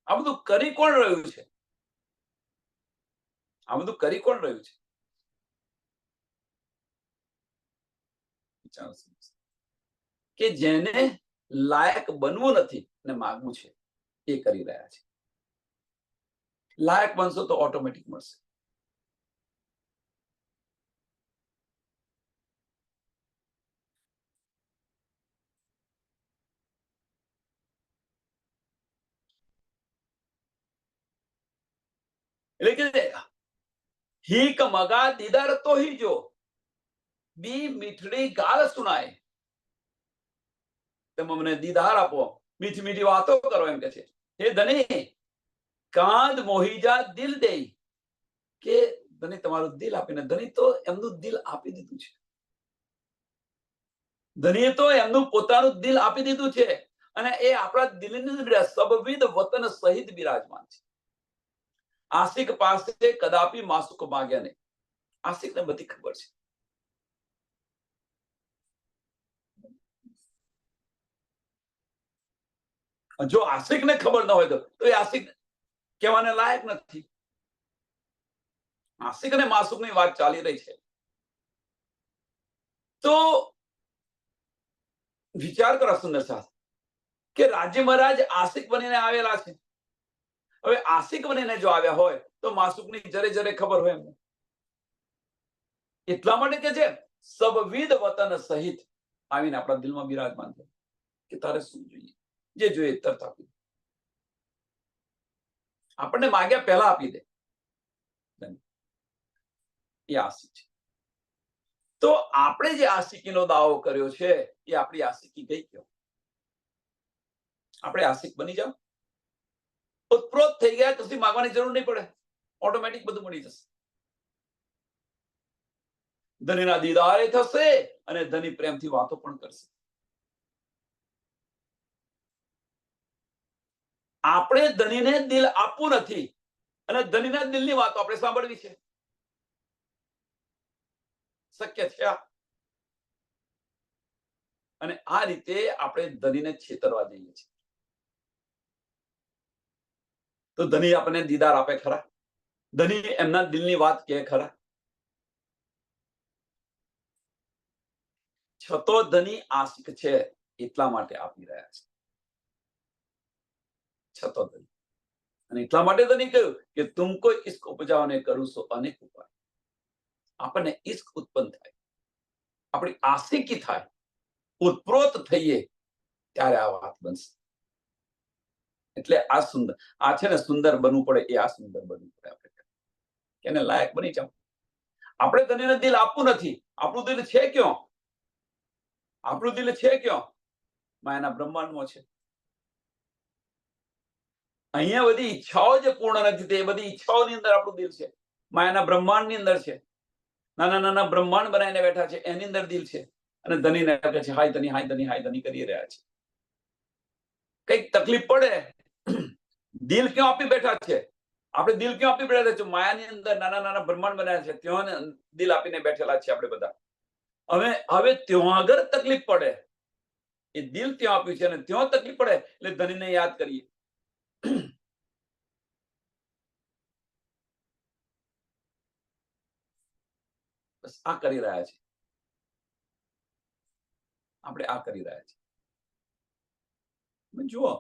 આ બધું કરી કોણ રહ્યું છે? આ બધું કરી કોણ રહ્યું છે? કે જેને લાયક બનવું નથી અને માગવું છે એ કરી રહ્યા છે. લાયક બનશો તો ઓટોમેટિક મળશે. એટલે કે હીક મગા દીદાર તો હી જો બી મીઠડી ગાળ સુનાય. તમે મને દીદાર આપો, મીઠી મીઠી વાતો કરો એમ કે છે. હે ધણી, કાંદ મોહી જા દિલ દે. કે ધણી તમારું દિલ આપીને, ધણી તો એમનું દિલ આપી દીધું છે. ધણીએ તો એમનું પોતાનું દિલ આપી દીધું છે, અને એ આપણા દિલની અંદર સબવિધ વતન સહિત બિરાજમાન છે. આશિક પાસે કદાપી માસુક માગ્યા નહીં. આશિકને બધી ખબર છે. જો આશિકને ખબર ન હોય તો એ આશિક કહેવાને લાયક નથી. આશિક અને માસુકની વાત ચાલી રહી છે. તો વિચાર કરો સુંદર સાથ, કે રાજ્ય મહારાજ આશિક બનીને આવેલા છે. હવે આશિક બનીને જો આવ્યા હોય તો માસુકની જરે જરે ખબર હોય એમને. એટલા માટે કે છે સબવિધ વતન સહિત આવીને આપણા દિલમાં બિરાજમાન છે કે તારે શું જોઈએ, જે જોઈએ તરત આપી દે. આપણને માગ્યા પહેલા આપી દે. એ આશિક છે. તો આપણે જે આશિકીનો દાવો કર્યો છે એ આપણી આશિકી ગઈ ગયો. આપણે આશિક બની જાઓ, ઉત્પ્રોત થઈ ગયા, કશું માગવાની જરૂર નહીં પડે, ઓટોમેટિક બધું મળી જશે. ધણીના દીદારે થશે અને ધણી પ્રેમથી વાતો પણ કરશે. આપણે ધણીને દિલ આપવું નથી અને ધણીના દિલની વાતો આપણે સાંભળવી છે. શક્ય છે આ? અને આ રીતે આપણે ધણીને છેતરવા જઈએ છીએ. તો ધણી આપણને દીદાર આપે ખરા? ધણી એમના દિલની વાત કહે ખરા? છતો ધણી આશિક છે એટલા માટે આપી રહ્યા છે. છતો ધણી, અને એટલા માટે ધણી કહ્યું કે તુમકો ઇશ્ક ઉપજાવને કરું સો અનેક ઉપાય. આપણને ઇશ્ક ઉત્પન્ન થાય, આપણી આશિકી થાય, ઉત્પ્રોત થઈએ ત્યારે આ વાત બનશે. એટલે આ સુંદર, આ છે ને સુંદર બનવું પડે, એ આ સુંદર બનવું પડે. આપણે એને લાયક બની જાવ. આપણે ધણીને દિલ આપવું નથી. આપણું દિલ છે ક્યાં? આપણું દિલ છે ક્યાં? માયાના બ્રહ્માંડમાં છે. અહીંયા બધી ઈચ્છાઓ જે પૂર્ણ નથી થઈ, એ બધી ઈચ્છાઓની અંદર આપણું દિલ છે. માયાના બ્રહ્માંડની અંદર છે. નાના નાના બ્રહ્માંડ બનાવીને બેઠા છે, એની અંદર દિલ છે. અને ધણીને કહે છે હાય ધણી, હાય ધણી, હાય ધણી કરી રહ્યા છે. કઈક તકલીફ પડે, દિલ ક્યાં આપી બેઠા છે? આપણે દિલ ક્યાં આપી બેઠા છે? માયાની અંદર નાના નાના બ્રહ્માંડ બનાવ્યા છે, ત્યાં દિલ આપીને બેઠેલા છે આપણે બધા. હવે ત્યાં આગળ તકલીફ પડે, એ દિલ ત્યાં આપ્યું છે અને ત્યાં તકલીફ પડે એટલે ધણીને યાદ કરીએ. બસ આ કરી રહ્યા છે. આપણે આ કરી રહ્યા છીએ. જુઓ,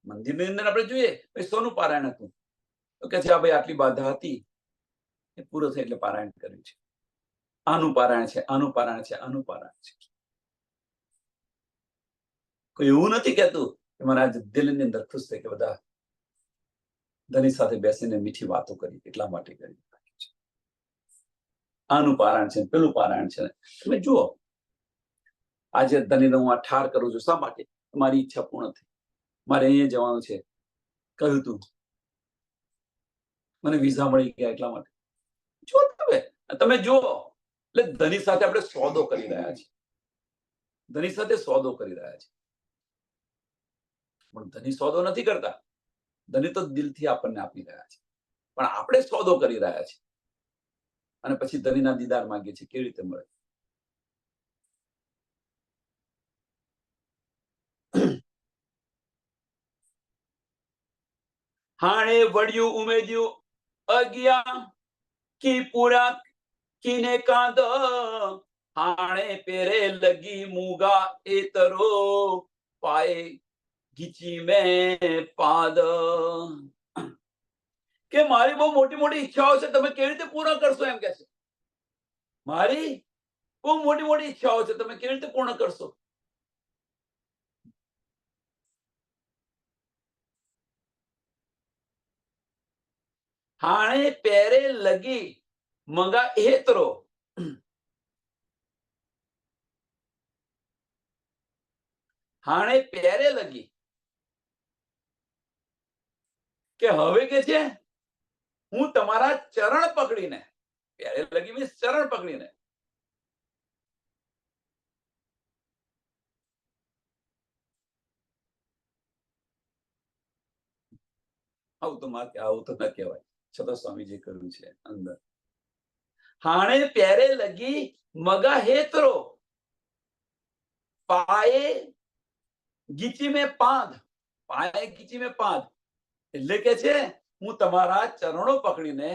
મંદિરની અંદર આપણે જોઈએ સોનું પારાયણ હતું, તો કે છે ભાઈ આટલી બાધા હતી, એ પૂરો થાય એટલે પારાયણ કર્યું છે. આનું પારાયણ છે, આનું પારાયણ છે, આનું પારાયણ છે. કોઈ એવું નથી કહેતું કે મહારાજ દિલની અંદર ખુશ થઈ કે બધા ધણી સાથે બેસીને મીઠી વાતો કરી એટલા માટે કરી. આનું પારાયણ છે, પેલું પારાયણ છે. તમે જુઓ, આજે ધનીને હું આ ઠાર કરું છું. શા માટે? મારી ઈચ્છા પૂર્ણ થઈ. મારે અહીંયા જવાનું છે. કહ્યું તું મને વિઝા મળી ગયા એટલા માટે. જો તમે જુઓ, એટલે ધની સાથે આપણે સોદો કરી રહ્યા છીએ. ધની સાથે સોદો કરી રહ્યા છીએ. પણ ધની સોદો નથી કરતા. ધની તો દિલથી આપણને આપી રહ્યા છે. પણ આપણે સોદો કરી રહ્યા છીએ અને પછી ધનીના દીદાર માંગીએ છીએ. કેવી રીતે મળે? હાણે વળ્યું ઉમેદ્યું અગિયા કી પૂરા કીને કાંદ હાણે પેરે લગી મૂગા એતરો પાએ ગીચી મેં પાદ. કે મારી બહુ મોટી મોટી ઈચ્છાઓ છે, તમે કેવી રીતે પૂર્ણ કરશો? એમ કે છે મારી બહુ મોટી મોટી ઈચ્છાઓ છે, તમે કેવી રીતે પૂર્ણ કરશો? હાણે પેરે લગી મંગા એતરો. હાણે પેરે લગી કે હવે કે છે હું તમારા ચરણ પકડીને, પેરે લગી મીન્સ ચરણ પકડીને, આવું તો ના કહેવાય, છતાં સ્વામીજી કર્યું છે અંદર. હાણે પેરે લગી મગા હેતરો પાયે ગીચી મેં પાંધ. પાયે ગીચી મેં પાંધ એટલે કે છે હું તમારા ચરણો પકડીને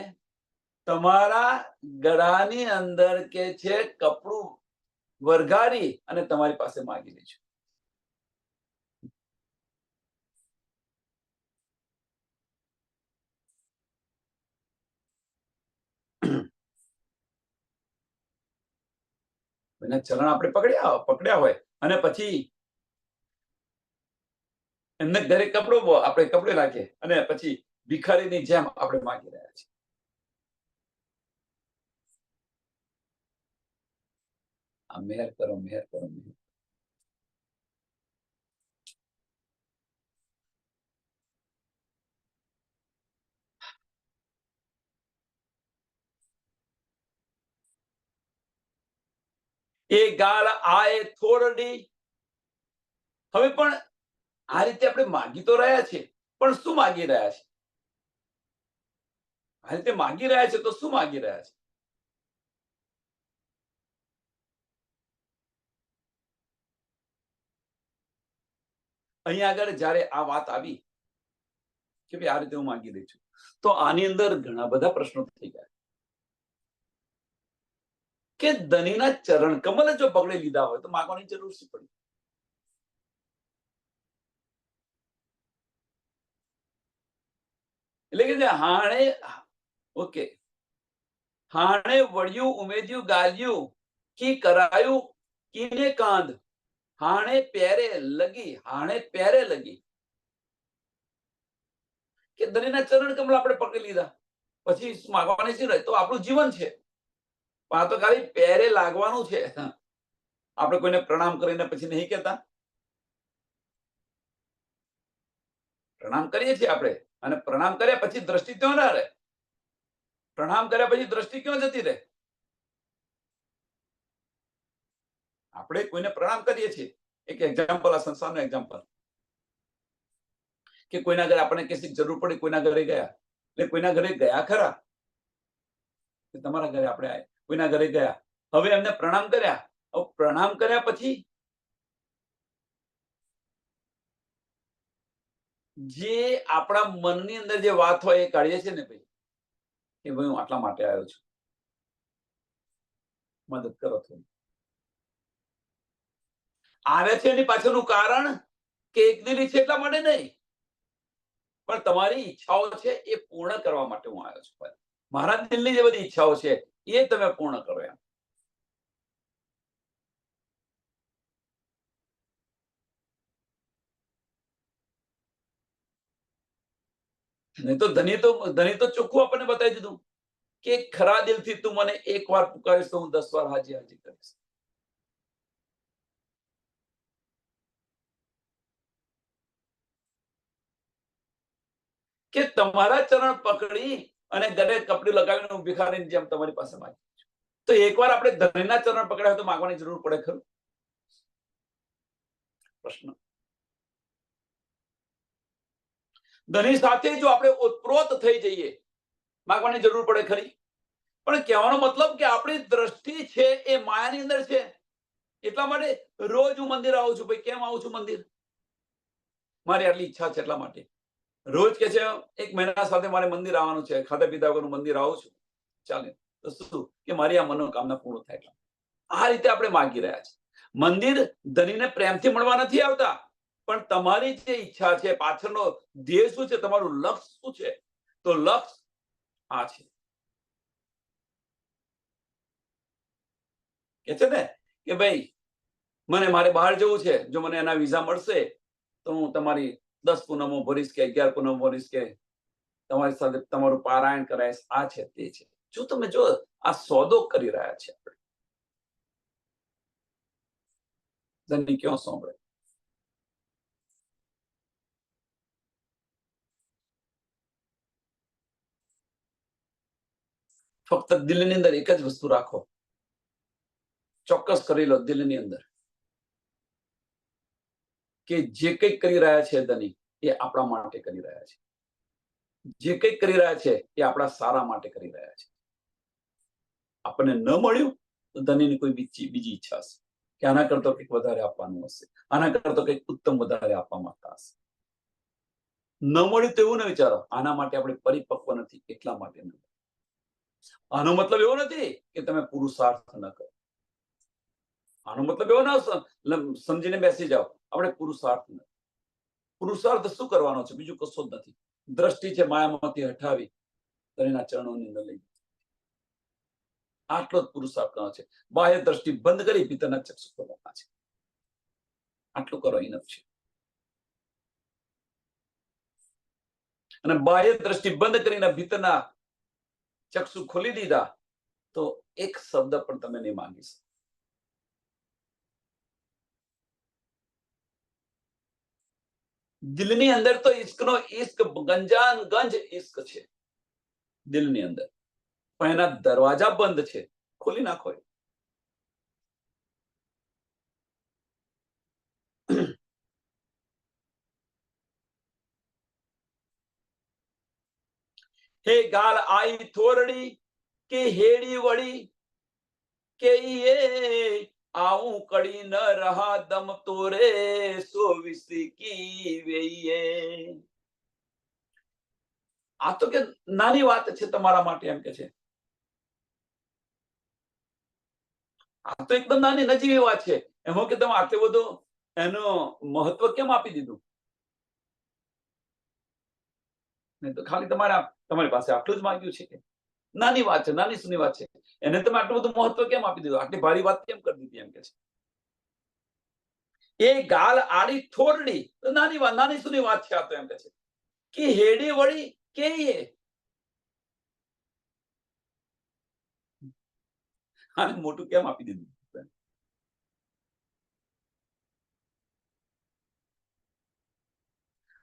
તમારા ગળાની અંદર કે છે કપડું વરઘારી અને તમારી પાસે માંગી લઈશું. એના ચરણ આપણે પકડ્યા હોય અને પછી એમને દરેક આપણે કપડે રાખીએ અને પછી ભિખારીની જેમ આપણે માંગી રહ્યા છીએ. આ મેહર કરો, મેહર કરો, મેહર. એ ગાળ આય થોડડી. હવે પણ આ રીતે આપણે માગી તો રહ્યા છીએ, પણ શું માગી રહ્યા છે? આ રીતે માગી રહ્યા છે તો શું માગી રહ્યા છે? અહીંયા આગળ જયારે આ વાત આવી કે ભાઈ આ રીતે હું માગી રહી છું, તો આની અંદર ઘણા બધા પ્રશ્નો થઈ ગયા કે ધનીના ચરણ કમલ જો પકડી લીધા હોય તો માગવાની જરૂર શી પડી? એટલે કે હાણે ઓકે હાણે વળ્યું ઉમેદ્યું ગાલ્યું કી કરાયું કીને કાંધ હાણે પેરે લગી. હાણે પેરે લગી કે ધનીના ચરણ કમળ આપણે પકડી લીધા પછી માગવાની શી રહે? તો આપણું જીવન છે, આ તો ખાલી પેરે લાગવાનું છે. આપણે કોઈને પ્રણામ કરીને પછી નહીં કહેતા? પ્રણામ કરીએ છીએ આપણે અને પ્રણામ કર્યા પછી દ્રષ્ટિ ક્યાં ના રહે? પ્રણામ કર્યા પછી દ્રષ્ટિ ક્યાં જતી રહે? આપણે કોઈને પ્રણામ કરીએ છીએ. એક એક્ઝામ્પલ, આ સંસારનું એક્ઝામ્પલ, કે કોઈના ઘરે આપણને કશી જરૂર પડી, કોઈના ઘરે ગયા, એટલે કોઈના ઘરે ગયા ખરા, તમારા ઘરે આપણે કોઈના ઘરે ગયા, હવે એમને પ્રણામ કર્યા. પ્રણામ કર્યા પછી જે આપણા મનની અંદર જે વાત હોય એ કાઢીએ છીએ ને ભાઈ, કે ભાઈ હું આટલા માટે આવ્યો છું, મદદ કરો. થોડી આવે છે એની પાછળનું કારણ કે એક દિન છે એટલા માટે નહીં, પણ તમારી ઈચ્છાઓ છે એ પૂર્ણ કરવા માટે હું આવ્યો છું. મારા દિલની જે બધી ઈચ્છાઓ છે એ તમે પૂર્ણ કરો એમ. નહીં તો ધની તો ચોખ્ખું આપણને બતાવી દીધું કે ખરા દિલથી તું મને એક વાર પુકારીશ તો હું 10 વાર હાજી હાજી કરીશ. કે તમારા ચરણ પકડી અને ગળે કપડું લગાવીને ભિખારીની જેમ તમારી પાસે માંગી. તો એકવાર આપણે ધણીના ચરણ પકડ્યા તો માંગવાની જરૂર પડે ખરું? પ્રશ્ન. ધણી સાથે જો આપણે ઓતપ્રોત થઈ જઈએ, માંગવાની જરૂર પડે ખરી? પણ કહેવાનો મતલબ કે આપણી દ્રષ્ટિ છે એ માયાની અંદર છે. એટલા માટે રોજ હું મંદિર આવું છું. ભાઈ કેમ આવું છું મંદિર? મારી આટલી ઈચ્છા છે એટલા માટે. રોજ કે છે 1 મહિના સાથે મારે મંદિર આવવાનું છે, ખાધા પીધા વગર મંદિર આવું છું. ચાલે તો શું કે મારી આ મનોકામના પૂર્ણ થાય. આ રીતે આપણે માંગી રહ્યા છે. મંદિર ધણીને પ્રેમથી મળવા નથી આવતા, પણ તમારી જે ઈચ્છા છે, પાછળનો ધ્યેય શું છે, તમારું લક્ષ્ય શું છે? તો લક્ષ્ય આ છે. કે છે ને કે ભાઈ મને મારે બહાર જવું છે, જો મને એના વિઝા મળશે તો હું તમારી 10 પૂનમો ભરીશ કે 11 પૂનમો ભરીશ કે તમારી સાથે તમારું પારાયણ કરાઈશ. આ છે તે છે. જો તમે જો આ સોદો કરી રહ્યા છે આપણે, ધણી ક્યાં સાંભળે? ફક્ત દિલની અંદર એક જ વસ્તુ રાખો, ચોક્કસ કરી લો દિલની અંદર કે જે કંઈક કરી રહ્યા છે ધણી એ આપણા માટે કરી રહ્યા છે. જે કંઈક કરી રહ્યા છે એ આપણા સારા માટે કરી રહ્યા છે. આપણને ન મળ્યું તો ધણીની કોઈ બીજી ઈચ્છા હશે કે આના કરતો કંઈક વધારે આપવાનું હશે, આના કરતો કંઈક ઉત્તમ વધારે આપવા માંગતા હશે. ન મળ્યું તો એવું ન વિચારો આના માટે આપણે પરિપક્વ નથી એટલા માટે ન. આનો મતલબ એવો નથી કે તમે પુરુષાર્થ ન કરો. આનો મતલબ એવો ના સમજીને બેસી જાઓ આપણે પુરુષાર્થ નથી. પુરુષાર્થ શું કરવાનો છે? બીજું કશું જ નથી. દ્રષ્ટિ છે માયામાંથી હટાવી ધણીના ચરણોની અંદર લઈ. આટલો જ પુરુષાર્થ કરવાનો છે. બાહ્ય દ્રષ્ટિ બંધ કરી ભીતરના ચક્ષુ ખોલવાના છે. આટલું કરો ઇનફ છે. અને બાહ્ય દ્રષ્ટિ બંધ કરીને ભીતરના ચક્ષુ ખોલી દીધા તો એક શબ્દ પણ તમે નહીં માંગી શકો. દિલની અંદર તો ઈશ્કનો ઈશ્ક ગંજાન ગંજ ઈશ્ક છે દિલની અંદર, પણ એના દરવાજા બંધ છે. ખોલી નાખો. હે ગાલ આઈ થોરડી કે હેડી વળી કે એ આવું કડી ન રહા દમ તોરે સો વિસી કી વેઈએ. આ તો કે નાની વાત છે તમારા માટે એમ કે છે. આ તો એકદમ નાની નજીવી વાત છે. એમાં કે તમે આટલું બધું એનું મહત્વ કેમ આપી દીધું? નહીં તો ખાલી તમારી પાસે આટલું જ માંગ્યું છે કે નાની વાત છે, નાની સુની વાત છે, એને તમે આટલું બધું મહત્વ કેમ આપી દીધું? આટલી ભારી વાત કેમ કરી દીધી? એમ કે છે એ ગાલ આડી થોરડી નાની વાત, નાની સુની વાત છે આ તો એમ કે છે કે હેડી વળી કે આને મોટું કેમ આપી દીધું?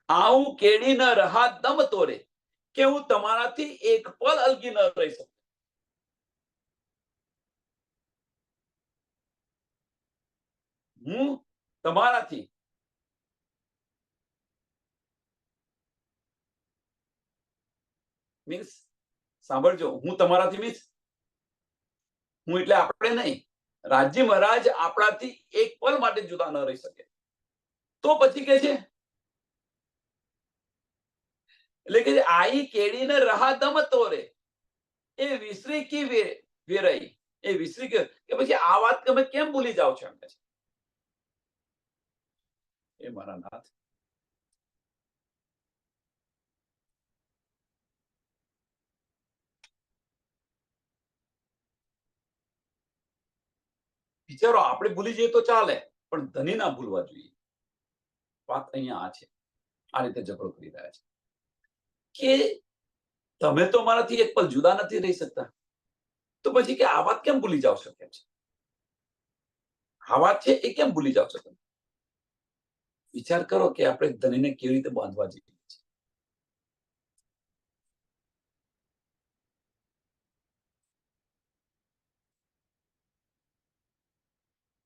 આવું કેડી ન રહા દમ તોરે કે હું તમારાથી એક પલ અલગી ન રહી શકું. હું તમારાથી મીન્સ સાંભળજો, હું તમારાથી મીન્સ હું એટલે આપણે નહીં, રાજ્ય મહારાજ આપણાથી એક પલ માટે જુદા ન રહી શકે. તો પછી કે છે એટલે કે આઈ કેડીને રહા દમ તોરે એ વિસરી કી વેરાઈ એ વિસરી કે પછી આ વાત તમે કેમ ભૂલી જાઓ છો? એમ કે છે એ મારા નાથ, વિચારો આપણે ભૂલી જઈએ તો ચાલે, પણ ધની ના ભૂલવા જોઈએ. વાત અહીંયા આ છે. આ રીતે ઝઘડો કરી રહ્યા છે કે તમે તો મારાથી એક પલ જુદા નથી રહી શકતા, તો પછી કે આ વાત કેમ ભૂલી જાઓ છો? કેમ છે આ વાત છે એ કેમ ભૂલી જાઓ છો તમે? વિચાર કરો કે આપણે ધનીને કેવી રીતે બાંધવા જઈએ છીએ.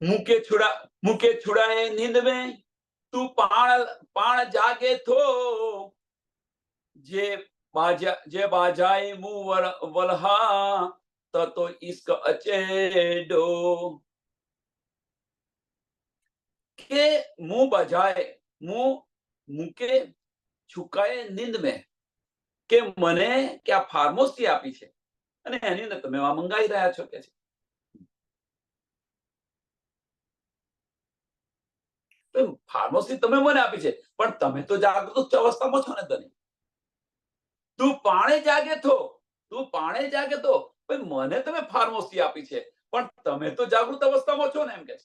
मुके छुड़ाए नींद में तू पाण पाण जागे थो जे बाजाए मुंह वलहा तो इश्क अचेडो के मुंह बजाए मुंह मुके છુકાય નીંદ में કે મને કે આ ફાર્મોસી આપી છે અને એની અંદર તમે આ મંગાઈ રહ્યા છો કે છે તો ફાર્મસી તમે મને આપી છે પણ તમે તો જાગૃત અવસ્થામાં છો ને તને તું પાણે જાગે તો મને તમે ફાર્મસી આપી છે પણ તમે તો જાગૃત અવસ્થામાં છો ને એમ કે છે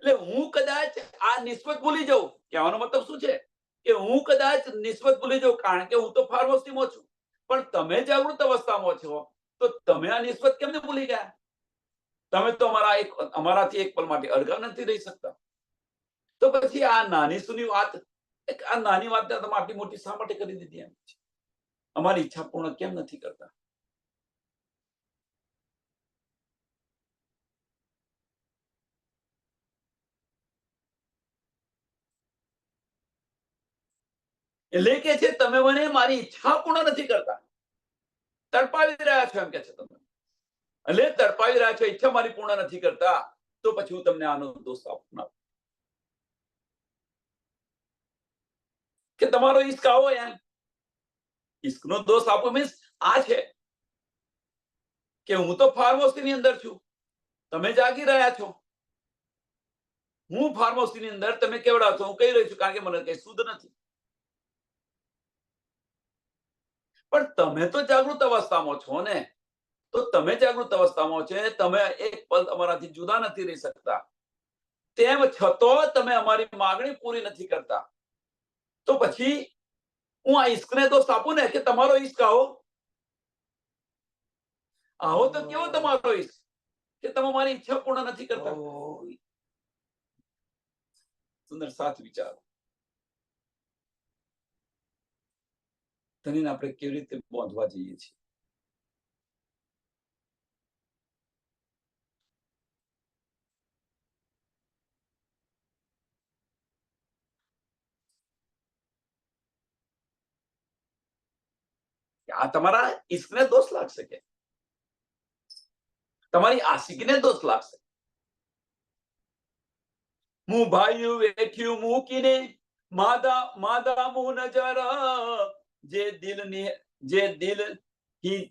એટલે હું કદાચ આ નિસ્બત ભૂલી જાઉં કહેવાનો મતલબ શું છે કે હું કદાચ નિસ્બત ભૂલી જાઉં કારણ કે હું તો ફાર્મસીમાં છું પણ તમે જાગૃત અવસ્થામાં છો તો તમે આ નિસ્બત કેમને ભૂલી ગયા તમે તો અમારાથી એક પલ માટે અળગા નથી રહી શકતા તો પછી આ નાની સુની વાત આ નાની વાત તમે આટલી મોટી શા માટે કરી દીધી એમ અમારી ઈચ્છા પૂર્ણ કેમ નથી કરતા એટલે કે છે તમે મને મારી ઈચ્છા પૂર્ણ નથી કરતા તડપાવી રહ્યા છો એમ કે છે તમે એટલે તડપાવી રહ્યા છો ઈચ્છા મારી પૂર્ણ નથી કરતા તો પછી હું તમને આનો દોષ આપું કે તમારો ઈશ્ક આવો એમ ઈશ્કનો દોષ આપો મીન્સ આ છે કે હું તો ફાર્મસી ની અંદર છું તમે જાગી રહ્યા છો હું ફાર્મસી ની અંદર તમે કેવડા છો હું કહી રહી છું કારણ કે મને કઈ શુદ્ધ નથી પણ તમે તો જાગૃત અવસ્થામાં છો ને તો તમે જાગૃત અવસ્થામાં છે તમે એક પલ અમારાથી જુદા નથી રહી શકતા તેમ છતાં તમે અમારી માંગણી પૂરી નથી કરતા તો પછી હું આ ઈશ્કને દોષ આપું ને કે તમારો ઈશ્ક આવો તો કેવો તમારો ઈશ્ક કે તમે મારી ઈચ્છા પૂર્ણ નથી કરતા સુંદર સાથ વિચારો ધણીને આપણે કેવી રીતે બાંધવા જઈએ છીએ આ તમારા ઈશ્કને દોષ લાગશે કે તમારી આશિકીને દોષ લાગશે હું ભાઈયું વેઠ્યું મૂકીને માદા મું નજર જે દિલ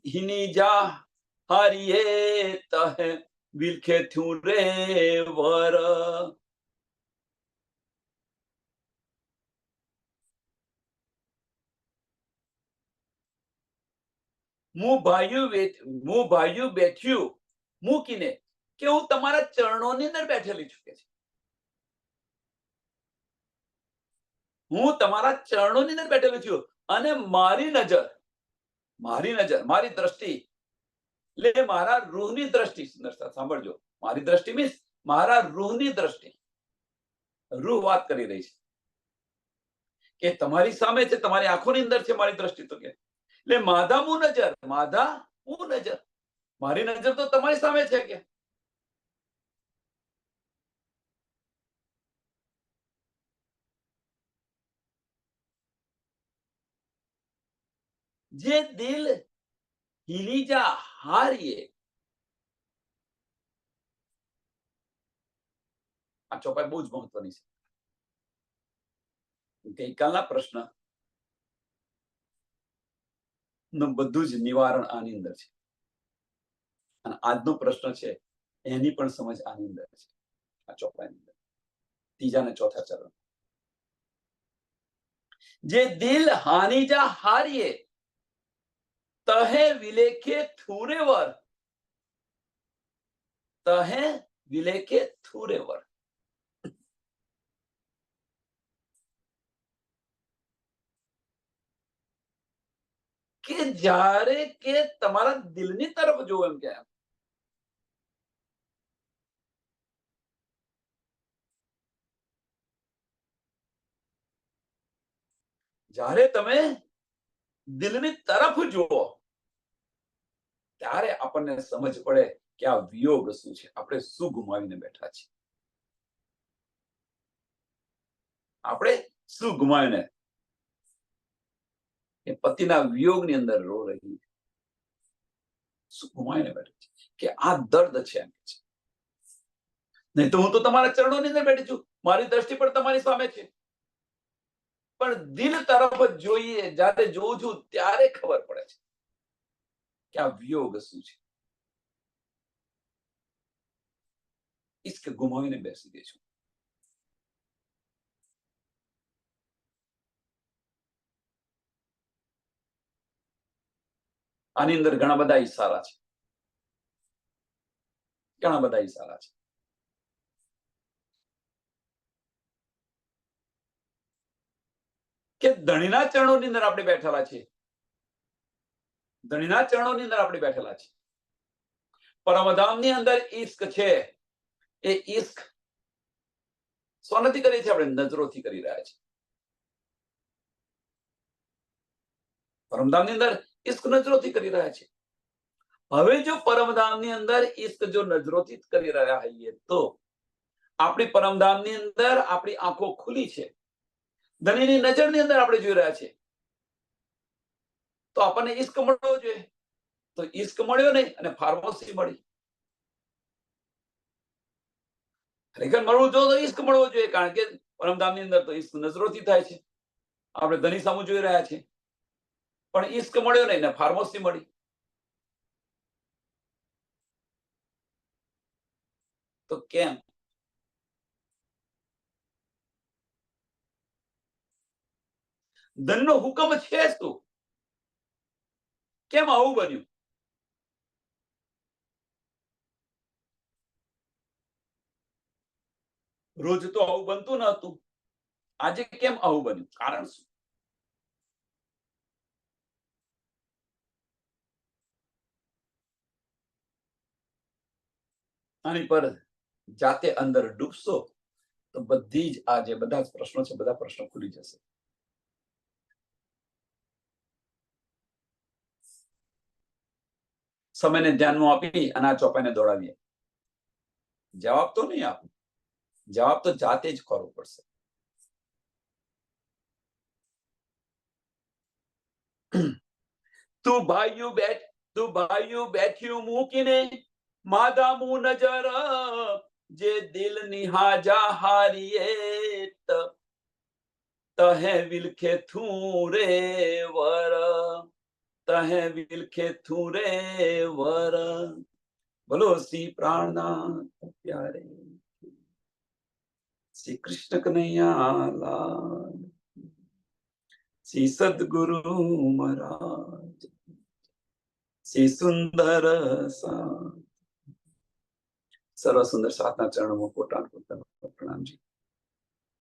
હિની જા હારીએ તહે વિલખે થયું રે વર હું ભાઈયું બેઠ્યું મૂકીને કે હું તમારા ચરણોની અંદર બેઠેલી છું કે છે હું તમારા ચરણોની અંદર બેઠેલો છું અને મારી નજર મારી દ્રષ્ટિ એટલે મારા રૂહની દ્રષ્ટિ સુંદરતા સાંભળજો મારી દ્રષ્ટિ મીન્સ મારા રૂહની દ્રષ્ટિ રૂહ વાત કરી રહી છે કે તમારી સામે છે તમારી આંખોની અંદર છે મારી દ્રષ્ટિ તો કે એટલે માધા હું નજર મારી નજર તો તમારી સામે છે કે જે દિલ હિલીજા હારીએ આ ચોપાઈ બહુ જ મહત્વની છે ગઈકાલના પ્રશ્ન નું બધું જ નિવારણ આની અંદર છે અને આજનો પ્રશ્ન છે એની પણ સમજ આની અંદર છે આ ચોપાઈની અંદર ત્રીજા ને ચોથા ચરણ જે દિલ હાનિજા હારીએ તહે વિલેખે થુરેવર કે જ્યારે કે તમારા દિલની તરફ જો એમ કે જ્યારે તમે દિલની તરફ જુઓ ત્યારે આપણને સમજ પડે કે આ વિયોગ શું છે આપણે શું ગુમાવીને બેઠા છીએ આપણે શું ગુમાવ્યું ને એ પતિના વિયોગની અંદર રો રહી, શું ગુમાવીને બેઠી છે કે આ દર્દ છે એમ છે. નહીં તો હું તો તમારા ચરણોની અંદર બેઠી છું, મારી દ્રષ્ટિ પણ તમારી સામે છે, પણ દિલ તરફ જોઈએ જ્યારે જોઉં છું ત્યારે ખબર પડે છે કે આ વિયોગ શું છે. ઇશ્ક ગુમાવીને બેસી ગઈ છું. આની અંદર ઘણા બધા ઈશારા છે, ઘણા બધા ઈશારા છે. કે ધણીના ચરણોની અંદર આપણે બેઠેલા છીએ, ધણીના ચરણોની અંદર આપણે બેઠેલા છીએ. પરમધામની અંદર ઈશ્ક છે. એ ઈશ્ક સોનથી કરીએ છીએ, આપણે નજરોથી કરી રહ્યા છીએ. પરમધામની અંદર ઈશ્ક નજરોથી કરી રહ્યા છીએ. હવે જો પરમધામની અંદર ઈશ્ક જો નજરોથી કરી રહ્યા હોઈએ તો આપણી પરમધામની અંદર આપણી આંખો ખુલી છે, ધણીની નજરની અંદર આપણે જોઈ રહ્યા છીએ, તો આપણને ઈશ્ક મળવો જોઈએ. તો ઈશ્ક મળ્યો નહીં અને ફાર્મસી મળી. ખરેખર મળવું જોઈએ તો ઈશ્ક મળવો જોઈએ, કારણ કે પરમધામની અંદર તો ઈશ્ક નજરોથી થાય છે. આપણે ધણી સામુ જોઈ રહ્યા છીએ, પણ ઈશ્ક મળ્યો નહીં ને ફાર્મસી મળી. તો કેમ? ધનનો હુકમ છે શું? કેમ આવું બન્યું? રોજ તો આવું બનતું ન હતું, આજે કેમ આવું બન્યું? કારણ શું? આની પર જાતે અંદર ડૂબશો તો બધી જ આ જે બધા જ પ્રશ્નો છે, બધા પ્રશ્નો ખુલી જશે. સમયને ધ્યાનમાં આપી અને આ ચોપાઈને દોડાવીએ. જવાબ તો નહીં આપું, જવાબ તો જાતે જ કરવો પડશે. તું ભાઈયું બેઠ્યું મૂકીને માદામું નજર, જે દિલની હાજા હારીએ તહે વિલખે થું રે વર, તહે વિલખે થું રે વર. બોલો શ્રી પ્રાણનાથ પ્યારે શ્રી કૃષ્ણ કનૈયા લાલ, શ્રી સદગુરુ મહારાજ, શ્રી સુંદર સાથ. સર્વ સુંદર સાથના ચરણોમાં કોટાન પ્રણામજી.